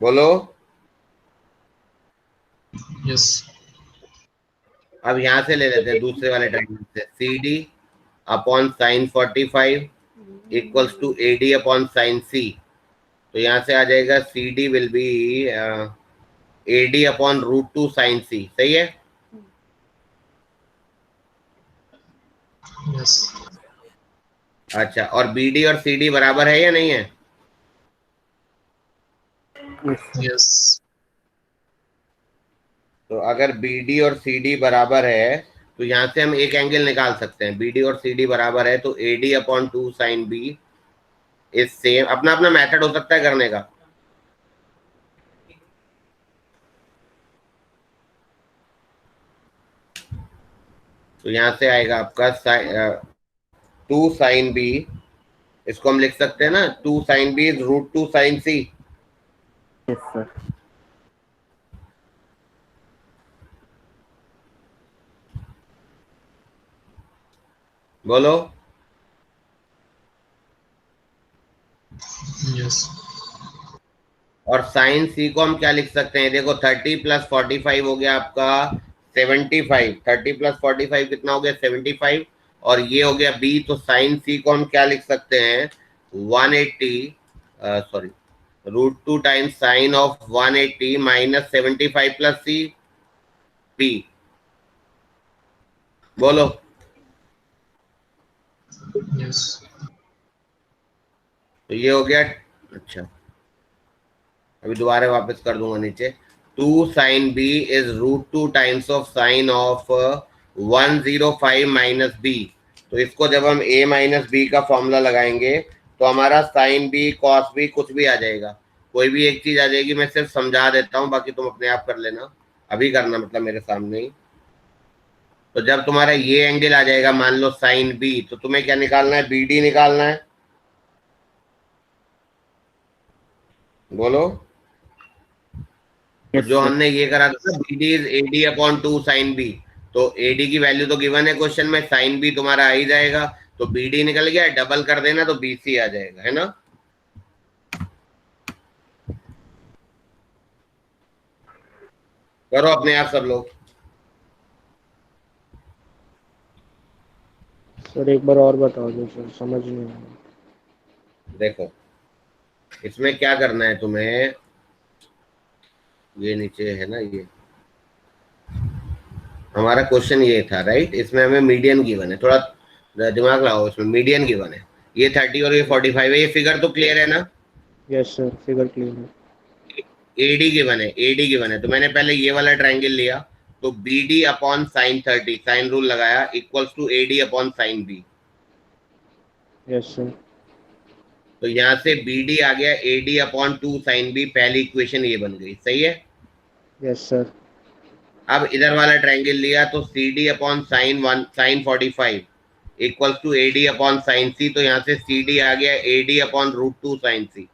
बोलो। यस। अब यहां से ले लेते हैं दूसरे वाले ट्रायंगल से, C D upon sine 45 equals to A D upon sine C. तो यहां से आ जाएगा C D will be A D upon √2 sine C. सही है? यस। अच्छा, और बी डी और सी डी बराबर है या नहीं है? यस। तो अगर बी डी और सी डी बराबर है तो यहां से हम एक एंगल निकाल सकते हैं। बी डी और सी डी बराबर है तो A D upon 2 sine B is same. अपना अपना मेथड हो सकता है करने का। तो यहां से आएगा आपका 2 साइन बी इसको हम लिख सकते हैं ना, 2 sin b is √2 sin c। Yes, sir. बोलो। Yes. और साइन सी को हम क्या लिख सकते हैं, देखो 30 + 45 हो गया आपका 75, 30 + 45 कितना हो गया 75, और ये हो गया बी, तो साइन सी को हम क्या लिख सकते हैं 180, sorry √2 times sine of 180 - 75 + C B. बोलो। Yes. तो ये हो गया। अच्छा, अभी दोबारा वापस कर दूंगा नीचे। 2 sin b is √2 times of sine of 105 - b। तो इसको जब हम a - b का फॉर्मूला लगाएंगे तो हमारा साइन b cos b कुछ भी आ जाएगा, कोई भी एक चीज आ जाएगी। मैं सिर्फ समझा देता हूँ, बाकी तुम अपने आप कर लेना, अभी करना मतलब मेरे सामने ही। तो जब तुम्हारा ये एंगल आ जाएगा मान लो साइन b, तो तुम्हें क्या निकालना है, bd निकालना है। बोलो। तो Yes, जो sir. हमने ये करा था B D is AD/2 sine B, तो एडी की वैल्यू तो गिवन है क्वेश्चन में, साइन बी तुम्हारा आ ही जाएगा, तो बीडी निकल गया, डबल कर देना तो बीसी आ जाएगा, है ना। करो अपने आप सब लोग। सर एक बार और बता दो सर, समझ नहीं आया। देखो इसमें क्या करना है तुम्हें, ये नीचे है ना, ये हमारा क्वेश्चन ये था राइट, इसमें हमें मीडियन गिवन है, थोड़ा दिमाग लगाओ, इसमें मीडियन गिवन है, ये 30 और ये 45 है, ये फिगर तो क्लियर है ना। यस सर, फिगर क्लीन है। एडी गिवन है, एडी गिवन है, तो मैंने पहले ये वाला ट्रायंगल लिया, तो BD/sin 30, साइन रूल लगाया, equals to AD/sin B। Yes sir. तो यहाँ से BD आ गया AD/2 sin B, पहली इक्वेशन ये बन गई, सही है। Yes sir. अब इधर वाला ट्रायंगल लिया तो CD/sin 45 equals to AD/sin C, तो यहाँ से CD आ गया AD/√2 sin C।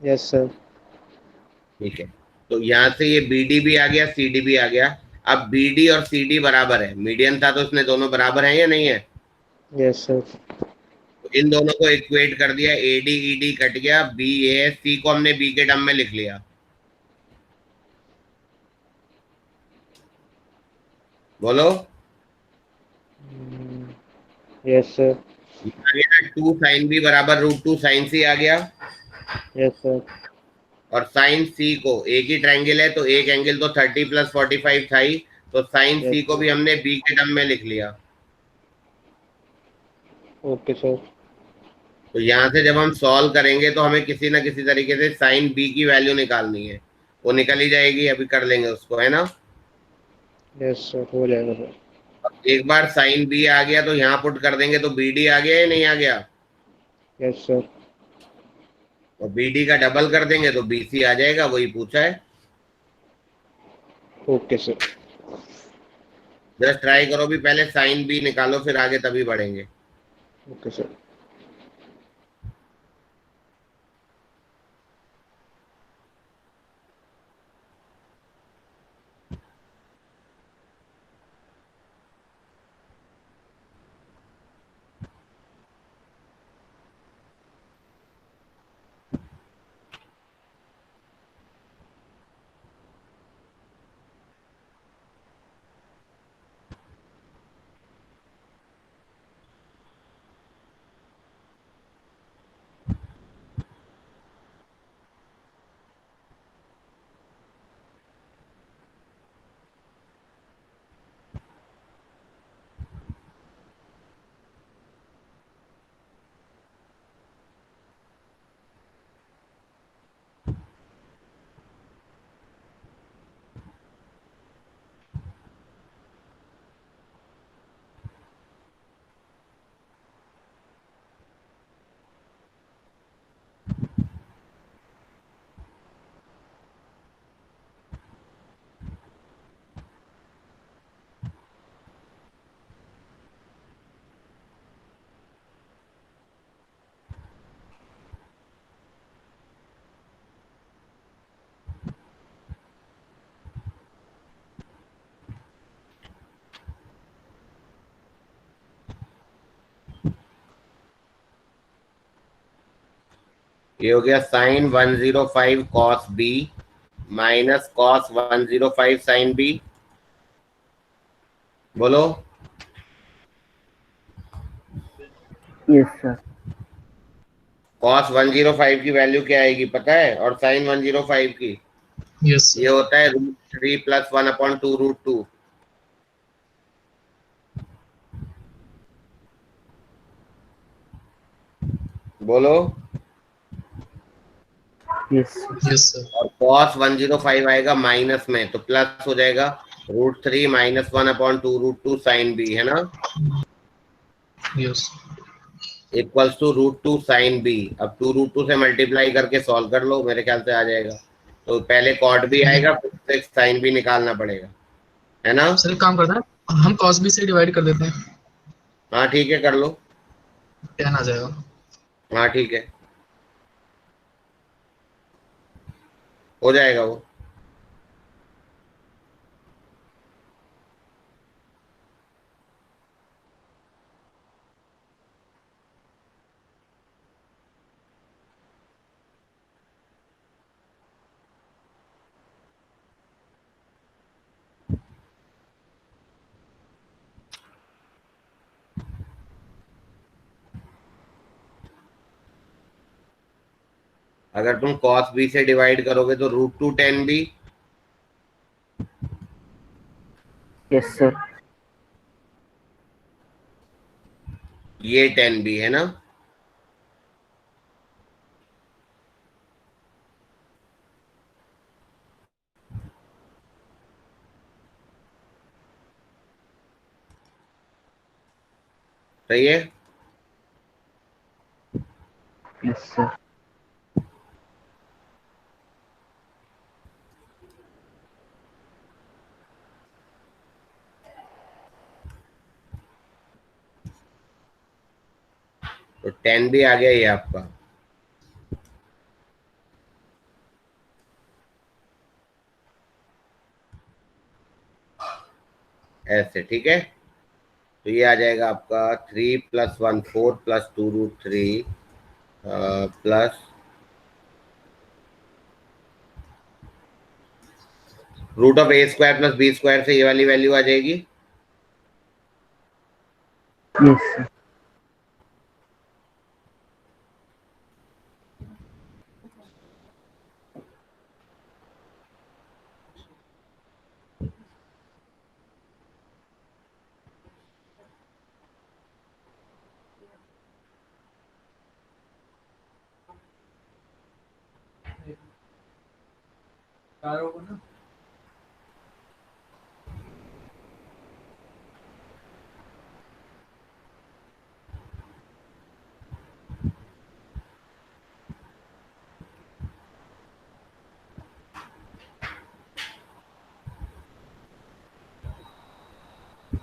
Yes sir. ठीक है, तो यहाँ से ये BD भी आ गया, CD भी आ गया। अब BD और CD बराबर है, मीडियन था तो इसमें दोनों बराबर है या नहीं है। Yes sir. तो इन दोनों को इक्वेट कर दिया, AD ED कट गया, B ये है, C को हमने B के टर्म में लिख लिया। बोलो। Yes sir. आ गया 2 sin B बराबर √2 sin C आ गया। Yes sir. और साइन सी को, एक ही ट्रायंगल है तो एक एंगल तो 30 + 45 था ही, तो साइन सी यस को भी सर। हमने बी के टर्म में लिख लिया। Okay sir. तो यहाँ से जब हम सॉल्व करेंगे तो हमें किसी ना किसी तरीके से साइन बी की वैल्यू निकालनी है, वो निकल ही जाएगी, अभी कर लेंगे उसको, है ना। यस सर, हो जाएगा सर। एक बार साइन बी आ गया तो यहाँ पुट कर देंगे, तो बी डी आ गया या नहीं आ गया, यस सर। और बी डी का डबल कर देंगे तो बी सी आ जाएगा, वही पूछा है। Okay sir. जस्ट ट्राई करो भी, पहले साइन बी निकालो फिर आगे तभी बढ़ेंगे। Okay sir. ये हो गया sine 105 cos B minus cos 105 sine B. बोलो। Yes sir. कॉस 105 की वैल्यू क्या आएगी पता है, और साइन 105 की? यस ये सर। होता है √3 + 1/2√2। बोलो। यस। Yes sir. और cos 105 आएगा माइनस में, तो प्लस हो जाएगा √3 - 1/2√2 साइन बी, है ना, yes. Equals to √2 sine B. अब 2√2 से मल्टीप्लाई करके सॉल्व कर लो, मेरे ख्याल से आ जाएगा। तो पहले कॉट भी आएगा, फिर साइन भी निकालना पड़ेगा, है ना। सर एक काम करते हैं, हम cos b से डिवाइड कर देते हैं, हाँ ठीक है, कर लो। 10 आ जाएगा। हाँ ठीक है, हो जाएगा वो। अगर तुम cos b से डिवाइड करोगे तो √2 10 b। Yes sir. ये 10 b है ना। सही है। Yes sir. तो 10 b आ गया ये आपका। ऐसे ठीक है। तो ये आ जाएगा आपका 3 + 1 4 + 2√3 प्लस √(a²+ b² से ये वाली वैल्यू आ जाएगी। Yes sir.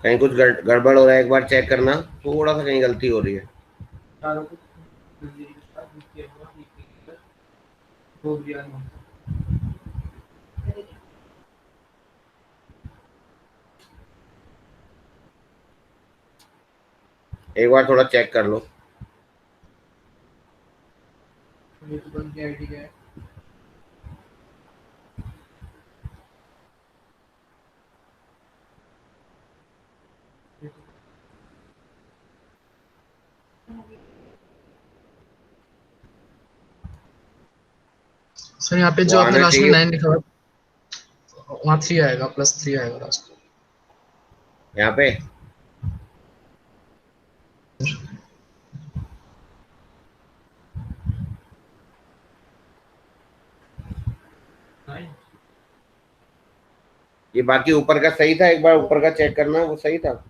कहीं कुछ गड़बड़ हो रहा है, एक बार चेक करना, थोड़ा सा कहीं गलती हो रही है। एक बार थोड़ा चेक कर लो। सर यहाँ पे वो जो आपने आना लास्ट में चाहिए 9 लिखा हुआ है, वहाँ 3 आएगा, +3 आएगा लास्ट यहाँ पे। में। ये बाकी ऊपर का सही था, एक बार ऊपर का चेक करना, वो सही था।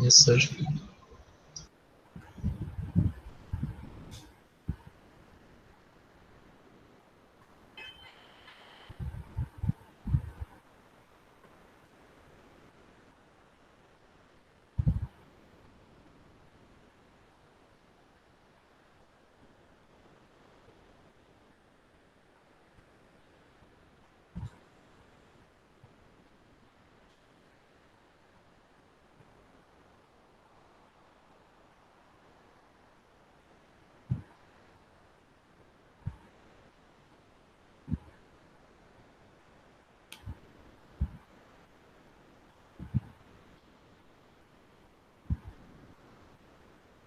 Yes sir.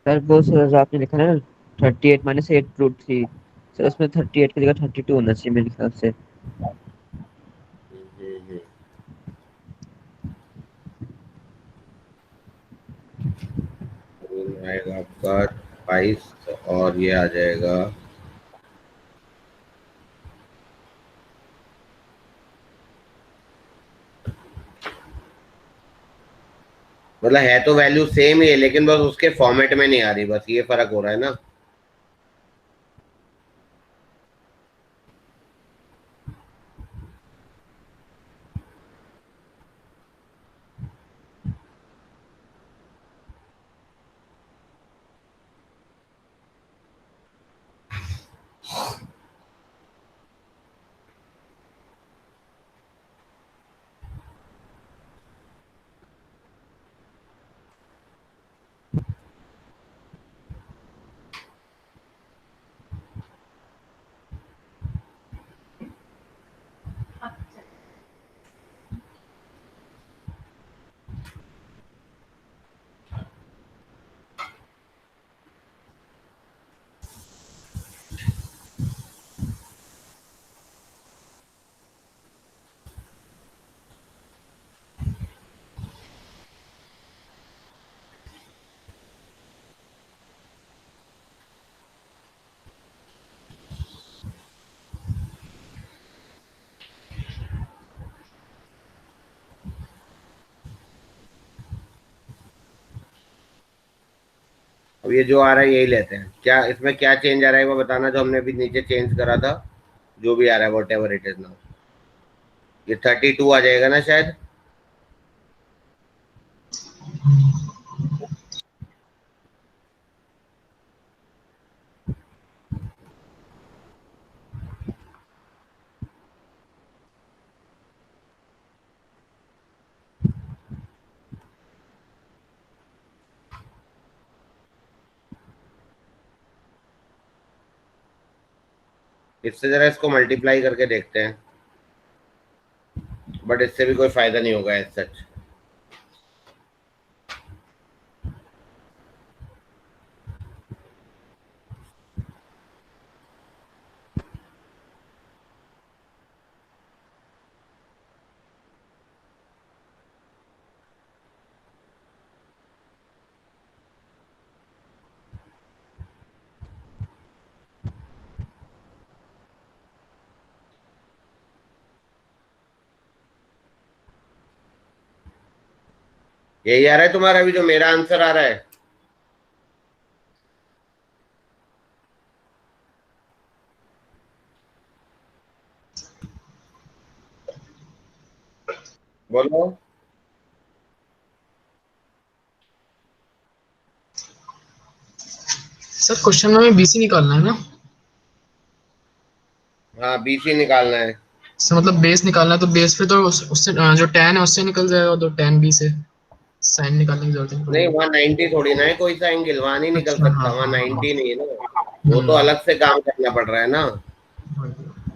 सर वो सर जो आपने लिखा है ना 38 माइनस 8√3, सर उसमें 38 की जगह 32 होना चाहिए मेरे हिसाब से। हम्म। आएगा आपका 22 और ये आ जाएगा मतलब है तो वैल्यू सेम ही है लेकिन बस उसके फॉर्मेट में नहीं आ रही, बस ये फर्क हो रहा है ना। अब ये जो आ रहा है यही लेते हैं, क्या इसमें क्या चेंज आ रहा है वो बताना, जो हमने अभी नीचे चेंज करा था, जो भी आ रहा है what ever it is now. ये 32 आ जाएगा ना शायद। इससे जरा इसको मल्टीप्लाई करके देखते हैं, बट इससे भी कोई फायदा नहीं होगा एज सच। यही आ रहा है तुम्हारा अभी जो मेरा आंसर आ रहा है? बोलो। सर क्वेश्चन में हमें बीसी निकालना है ना? हाँ बीसी निकालना है। सर मतलब बेस निकालना है, तो बेस पे तो उससे जो tan है उससे निकल जाएगा, तो tan b से साइन निकालने की जरूरत नहीं नहीं पड़ेगी। वहाँ 90 थोड़ी ना है, कोई सा एंगल वहां नहीं निकल अच्छा, सकता, हाँ वहाँ हाँ हाँ हाँ। 90 नहीं है ना। वो तो हम्म। अलग से काम करना पड़ रहा है ना।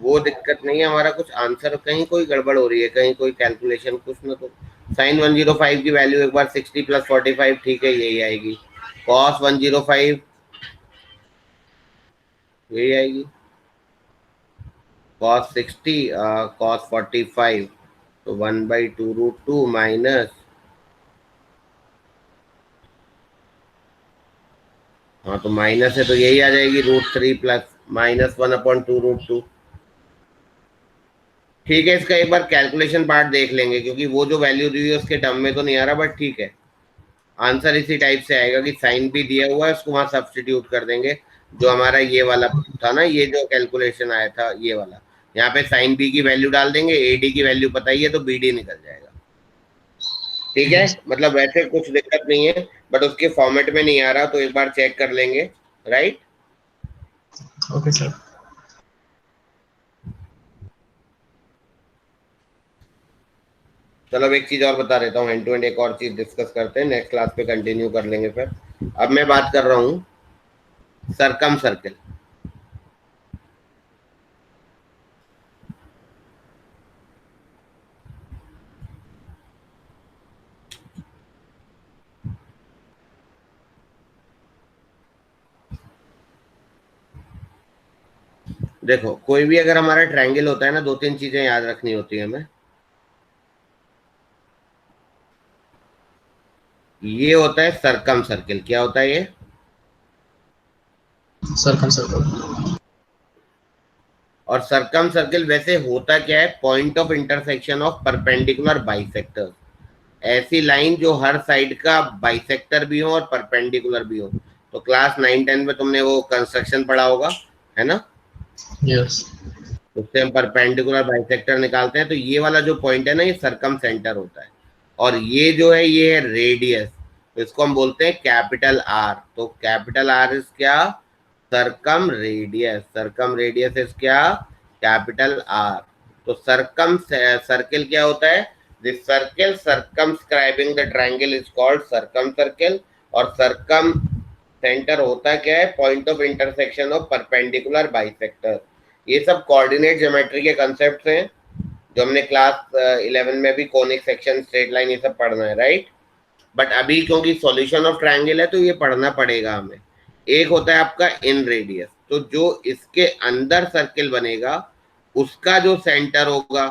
वो दिक्कत नहीं है, हमारा कुछ आंसर कहीं कोई गड़बड़ हो रही है, कहीं कोई कैलकुलेशन कुछ ना। तो साइन 105 की वैल्यू एक बार 60 प्लस 45 ठीक है यही आएगी। कॉस 105 यही आएगी। कॉस 60 कॉस 45 तो 1/2√2 माइनस, हाँ तो माइनस है तो यही आ जाएगी √3 प्लस -1/2√2। ठीक है, इसका एक बार कैलकुलेशन पार्ट देख लेंगे क्योंकि वो जो वैल्यू दी हुई है उसके टर्म में तो नहीं आ रहा, बट ठीक है। आंसर इसी टाइप से आएगा कि साइन भी दिया हुआ है उसको वहां सब्सटीट्यूट कर देंगे। जो हमारा ये वाला था ना, ये जो कैलकुलेशन आया था ये वाला, यहाँ पे साइन बी की वैल्यू डाल देंगे, एडी की वैल्यू पता ही है तो बीडी निकल जाएगा। ठीक ठीक है, है सर। मतलब वैसे कुछ दिक्कत नहीं है, बट उसके फॉर्मेट में नहीं आ रहा तो एक बार चेक कर लेंगे। राइट। Okay sir. चलो अब एक चीज और बता देता हूँ, हैंड टू हैंड एक और चीज डिस्कस करते हैं, नेक्स्ट क्लास पे कंटिन्यू कर लेंगे फिर। अब मैं बात कर रहा हूँ सरकम सर्कल। देखो कोई भी अगर हमारा ट्रायंगल होता है ना, 2-3 चीजें याद रखनी होती है हमें। ये होता है सरकम सर्किल। क्या होता है ये? Circum circle. और सरकम सर्किल वैसे होता क्या है? Point of intersection of perpendicular bisector. ऐसी लाइन जो हर साइड का बाइसेक्टर भी हो और परपेंडिकुलर भी हो। तो क्लास 9-10 में तुमने वो कंस्ट्रक्शन पढ़ा होगा, है ना? यस। उससे हम परपेंडिकुलर बाइसेक्टर निकालते हैं। तो ये वाला जो पॉइंट है ना, ये सरकम सेंटर होता है। और ये जो है ये है रेडियस, तो इसको हम बोलते हैं कैपिटल आर। तो कैपिटल आर इज क्या? Circumradius. Circumradius is क्या? Capital R. तो सरकम सर्किल क्या होता है? This circle circumscribing the triangle is called circumcircle. और सरकम सेंटर होता क्या है? Point of intersection of perpendicular bisector. ये सब कोऑर्डिनेट ज्योमेट्री के कंसेप्ट हैं जो हमने क्लास 11 में भी, कोनिक सेक्शन, स्ट्रेट लाइन, ये सब पढ़ना है, राइट? बट अभी क्योंकि सॉल्यूशन ऑफ ट्रायंगल है तो ये पढ़ना पड़ेगा हमें। एक होता है आपका इन रेडियस, तो जो इसके अंदर सर्किल बनेगा उसका जो सेंटर होगा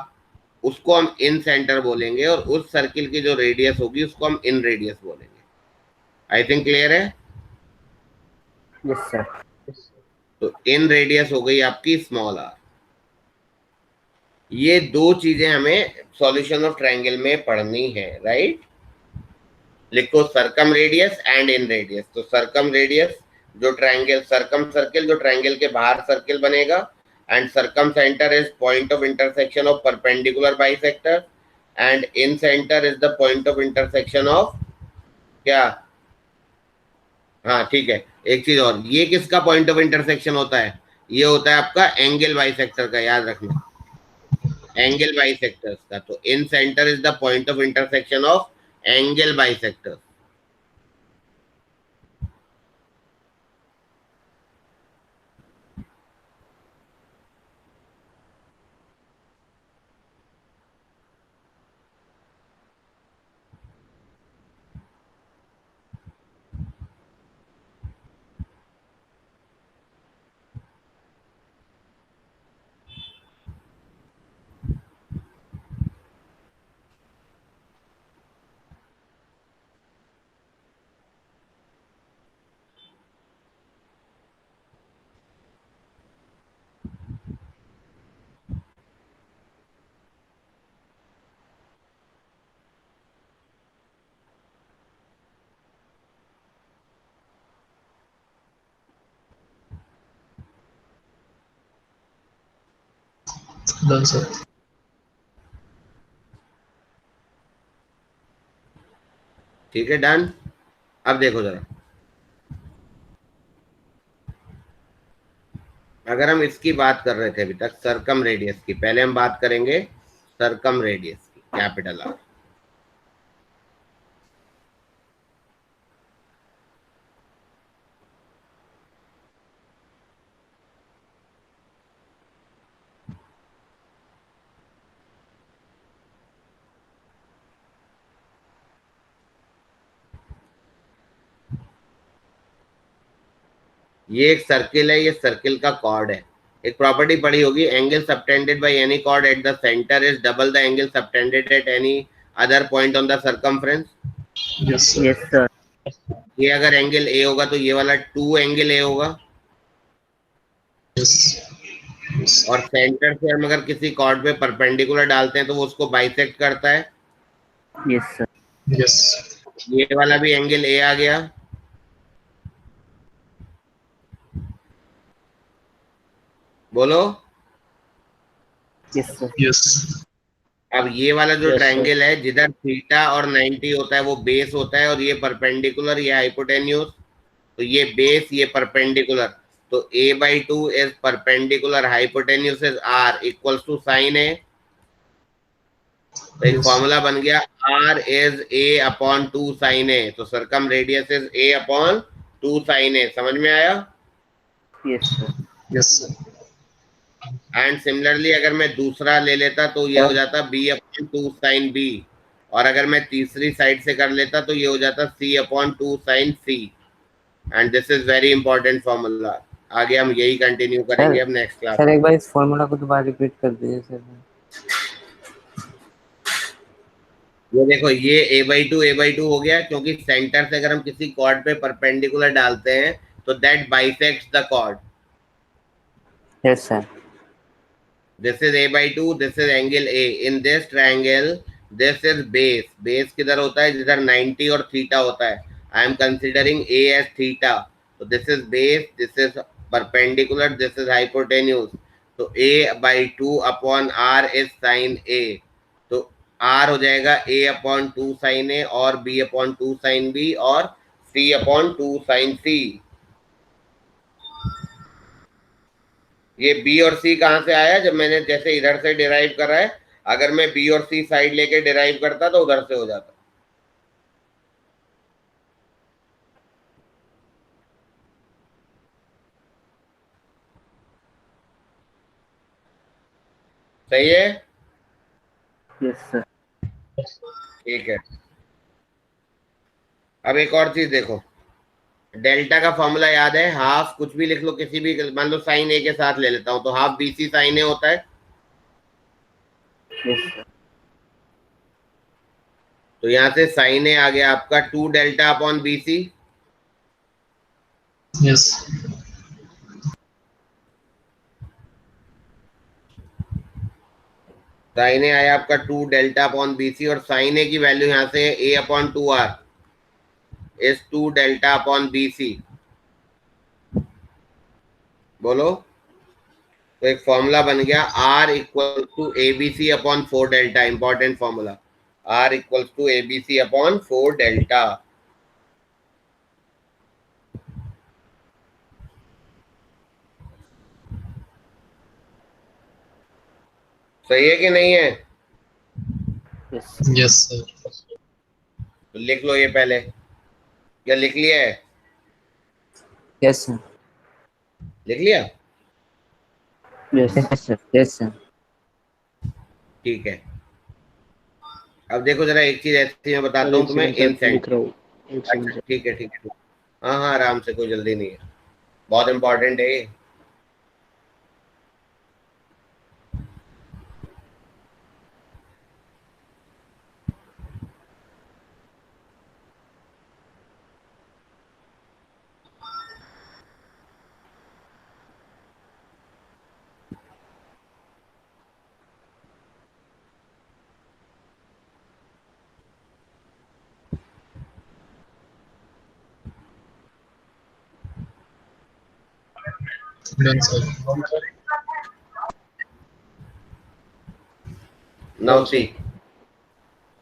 उसको हम इन सेंटर बोलेंगे, और उस सर्किल की जो रेडियस होगी उसको हम इन रेडियस बोलेंगे। आई थिंक क्लियर है? Yes sir. तो इन रेडियस हो गई आपकी स्मॉल आर। ये दो चीजें हमें सॉल्यूशन ऑफ ट्रायंगल में पढ़नी है, राइट? लिखो circumradius and inradius. तो सरकम रेडियस जो ट्रायंगल, सरकम सर्किल जो ट्रायंगल के बाहर सर्किल बनेगा, and circumcentre is point of intersection of perpendicular bisector, and incentre is the point of intersection of क्या? हाँ ठीक है, एक चीज और, ये किसका पॉइंट ऑफ इंटरसेक्शन होता है? ये होता है आपका एंगल बाइसेक्टर का, याद रखना, एंगल बाइसेक्टर्स का। तो incentre is the point of intersection of angle bisector. Done sir. ठीक है, डन। अब देखो जरा, अगर हम इसकी बात कर रहे थे अभी तक सरकम रेडियस की, पहले हम बात करेंगे सरकम रेडियस की, कैपिटल आर। ये एक सर्किल है, ये सर्किल का कॉर्ड है। एक प्रॉपर्टी पढ़ी होगी, angle subtended by any chord at the centre is double the angle subtended at any other point on the circumference. Yes yes sir. ये अगर एंगल ए होगा तो ये वाला 2 एंगल ए होगा, यस। और सेंटर से हम अगर किसी कॉर्ड पे परपेंडिकुलर डालते हैं तो वो उसको बाइसेक्ट करता है। Yes sir. यस। ये वाला भी एंगल ए आ गया, बोलो। Yes sir. यस। अब ये वाला जो Yes, ट्रायंगल है जिधर थीटा और 90 होता है वो बेस होता है, और ये परपेंडिकुलर, ये हाइपोटेन्यूज। तो ये बेस, ये परपेंडिकुलर, तो a/2 is perpendicular, hypotenuse is r equals to sine a। तो एक फॉर्मूला बन गया, r is a/2 sine a। तो circumradius is a/2 sine a। समझ में आया? Yes sir. Yes sir. And similarly अगर मैं दूसरा ले लेता तो ये हो जाता b/2 साइन b, और अगर मैं तीसरी साइड से कर लेता तो ये हो जाता c/2 sine c। And this is very important formula. आगे हम यही कंटिन्यू करेंगे अब नेक्स्ट क्लास। सर एक बार इस फॉर्मूला को दोबारा रिपीट कर दीजिए सर। ये देखो ये a/2 हो गया, क्योंकि सेंटर से अगर हम किसी कॉर्ड पे परपेंडिकुलर डालते हैं तो that bisects the chord. Yes sir. This is a/2, this is angle A. In this triangle, this is base. Base किधर होता है? जिधर 90 और थीटा होता है. I am considering A as theta. So this is base, this is perpendicular, this is hypotenuse. तो a/2 upon r is sin A. तो r हो जाएगा a/2 sin A और b/2 sin B और c/2 sin C. ये बी और सी कहां से आया? जब मैंने जैसे इधर से डिराइव करा है, अगर मैं बी और सी साइड लेके डिराइव करता तो उधर से हो जाता। सही है? Yes sir. ठीक है। अब एक और चीज देखो, डेल्टा का फॉर्मूला याद है? हाफ कुछ भी लिख लो, किसी भी, मान लो साइन ए के साथ ले लेता हूं तो हाफ बीसी साइन ए होता है। Yes sir. तो यहां से साइन ए आ गया आपका 2 delta upon BC. Yes sine A आया आपका 2 डेल्टा अपॉन बीसी और साइन ए की वैल्यू यहां से a/2r is 2 delta upon BC. बोलो। तो एक फॉर्मूला बन गया r equal to abc upon 4 delta. Important formula, r equal to abc upon 4 delta. सही है कि नहीं है? Yes yes sir. तो लिख लो ये पहले, या लिख लिया है? Yes sir. लिख लिया? Yes sir. Yes sir. ठीक है। अब देखो जरा एक चीज ऐसी मैं बताता हूँ तुम्हें, इंसेंट। लिख रहा हूँ, एक सेकंड अच्छा ठीक है, ठीक है। हाँ हाँ आराम से, कोई जल्दी नहीं है, बहुत इंपॉर्टेंट है ये। Done sir. नाउ सी,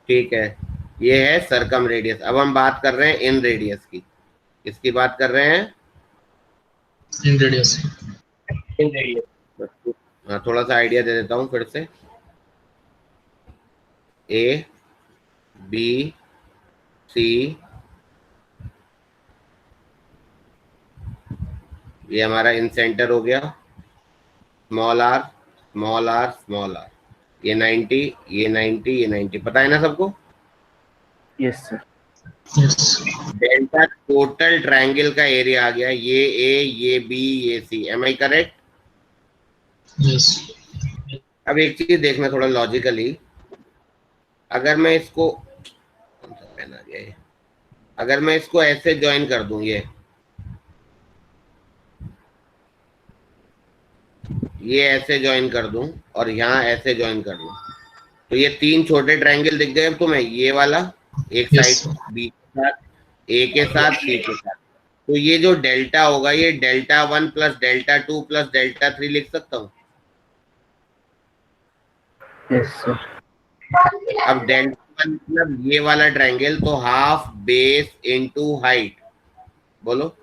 ठीक है, ये है सरकम रेडियस। अब हम बात कर रहे हैं इन रेडियस की। किसकी बात कर रहे हैं? इन रेडियस। हाँ, थोड़ा सा आइडिया दे देता हूँ फिर से। ए बी सी, ये हमारा इन सेंटर हो गया, small r small r small r, ये 90 ये 90 ये 90, पता है ना सबको? Yes sir. Yes delta total triangle का एरिया आ गया, ये ए ये बी ये C. Am I correct? Yes. अब एक चीज देखना थोड़ा लॉजिकली, अगर मैं इसको, कौन सा पेन आ गया ये, अगर मैं इसको ऐसे ज्वाइन कर दूं, ये ऐसे ज्वाइन कर दूं और यहाँ ऐसे ज्वाइन कर दूं, तो ये तीन छोटे ट्रायंगल दिख गए अब तुम्हें। ये वाला एक Yes, साइड बी के साथ, ए के साथ, सी के साथ। तो ये जो डेल्टा होगा ये delta 1 plus delta 2 plus delta 3 लिख सकता हूँ। Yes sir. अब डेल्टा 1 मतलब ये वाला ट्रायंगल, तो हाफ बेस इनटू हाइट। बोलो।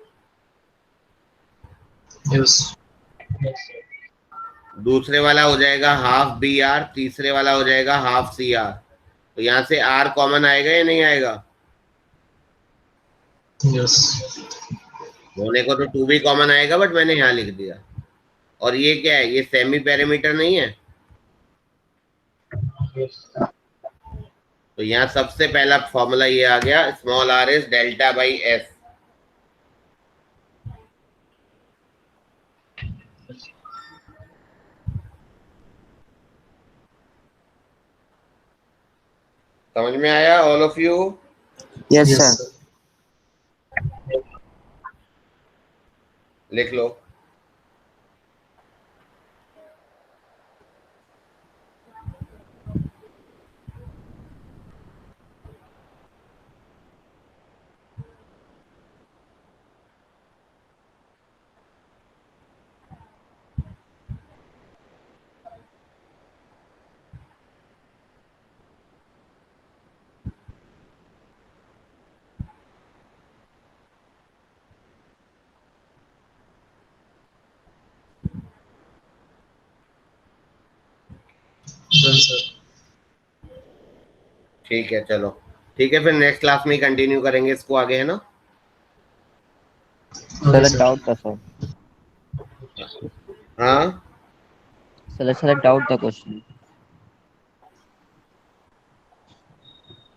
यस। दूसरे वाला हो जाएगा हाफ बी आर, तीसरे वाला हो जाएगा हाफ सी आर। तो यहाँ से आर कॉमन आएगा या नहीं आएगा? यस। होने को तो 2 भी कॉमन आएगा, बट मैंने यहाँ लिख दिया। और ये क्या है? ये सेमी पैरामीटर नहीं है? तो यहाँ सबसे पहला फॉर्मूला ये आ गया, small r is delta by S. समझ में आया all of you? Yes, sir. लिख लो। Done sir. ठीक है चलो, ठीक है फिर नेक्स्ट क्लास में ही कंटिन्यू करेंगे इसको आगे, है ना? सर सर डाउट था सर। हाँ सर डाउट था क्वेश्चन।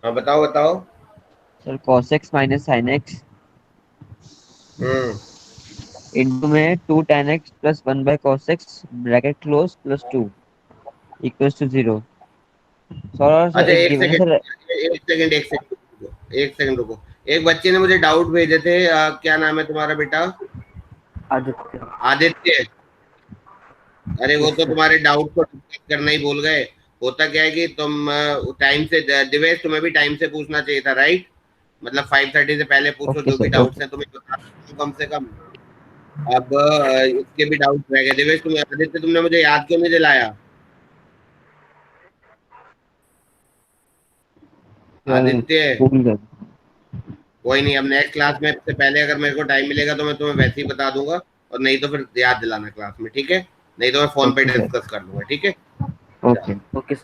हाँ बताओ बताओ। Sir cos x minus sin x into में 2 tan x plus 1 by cos x bracket close plus 2 equals to 0। Sir अच्छा एक एक गिवन है सेकंड, सर। एक सेकंड रुको। एक बच्चे ने मुझे डाउट भेजे थे, क्या नाम है तुम्हारा बेटा? आदित्य। आदित्य। अरे वो Yes, तो sir. तुम्हारे डाउट को डिस्कस करना ही भूल गए। होता क्या है कि तुम टाइम से, दिवेश तुम्हें भी टाइम से पूछना चाहिए था, राइट? मतलब 5:30 से पहले पूछो, ओके जो भी सर डाउट्स ओके। हैं तुम्हें बता दो कम से कम। अब इसके भी डाउट रह गए। दिवेश तुम्हें, आदित्य तुमने मुझे याद क्यों नहीं दिलाया? आदित्य भूल गए। कोई नहीं, अब नेक्स्ट क्लास में से पहले अगर मेरे को टाइम मिलेगा तो मैं तुम्हें वैसे ही बता दूंगा, और नहीं तो फिर याद दिलाना क्लास में, ठीक है? नहीं तो मैं फोन पे ओके सर डिस्कस कर लूंगा, ठीक है? ओके। Okay, sir.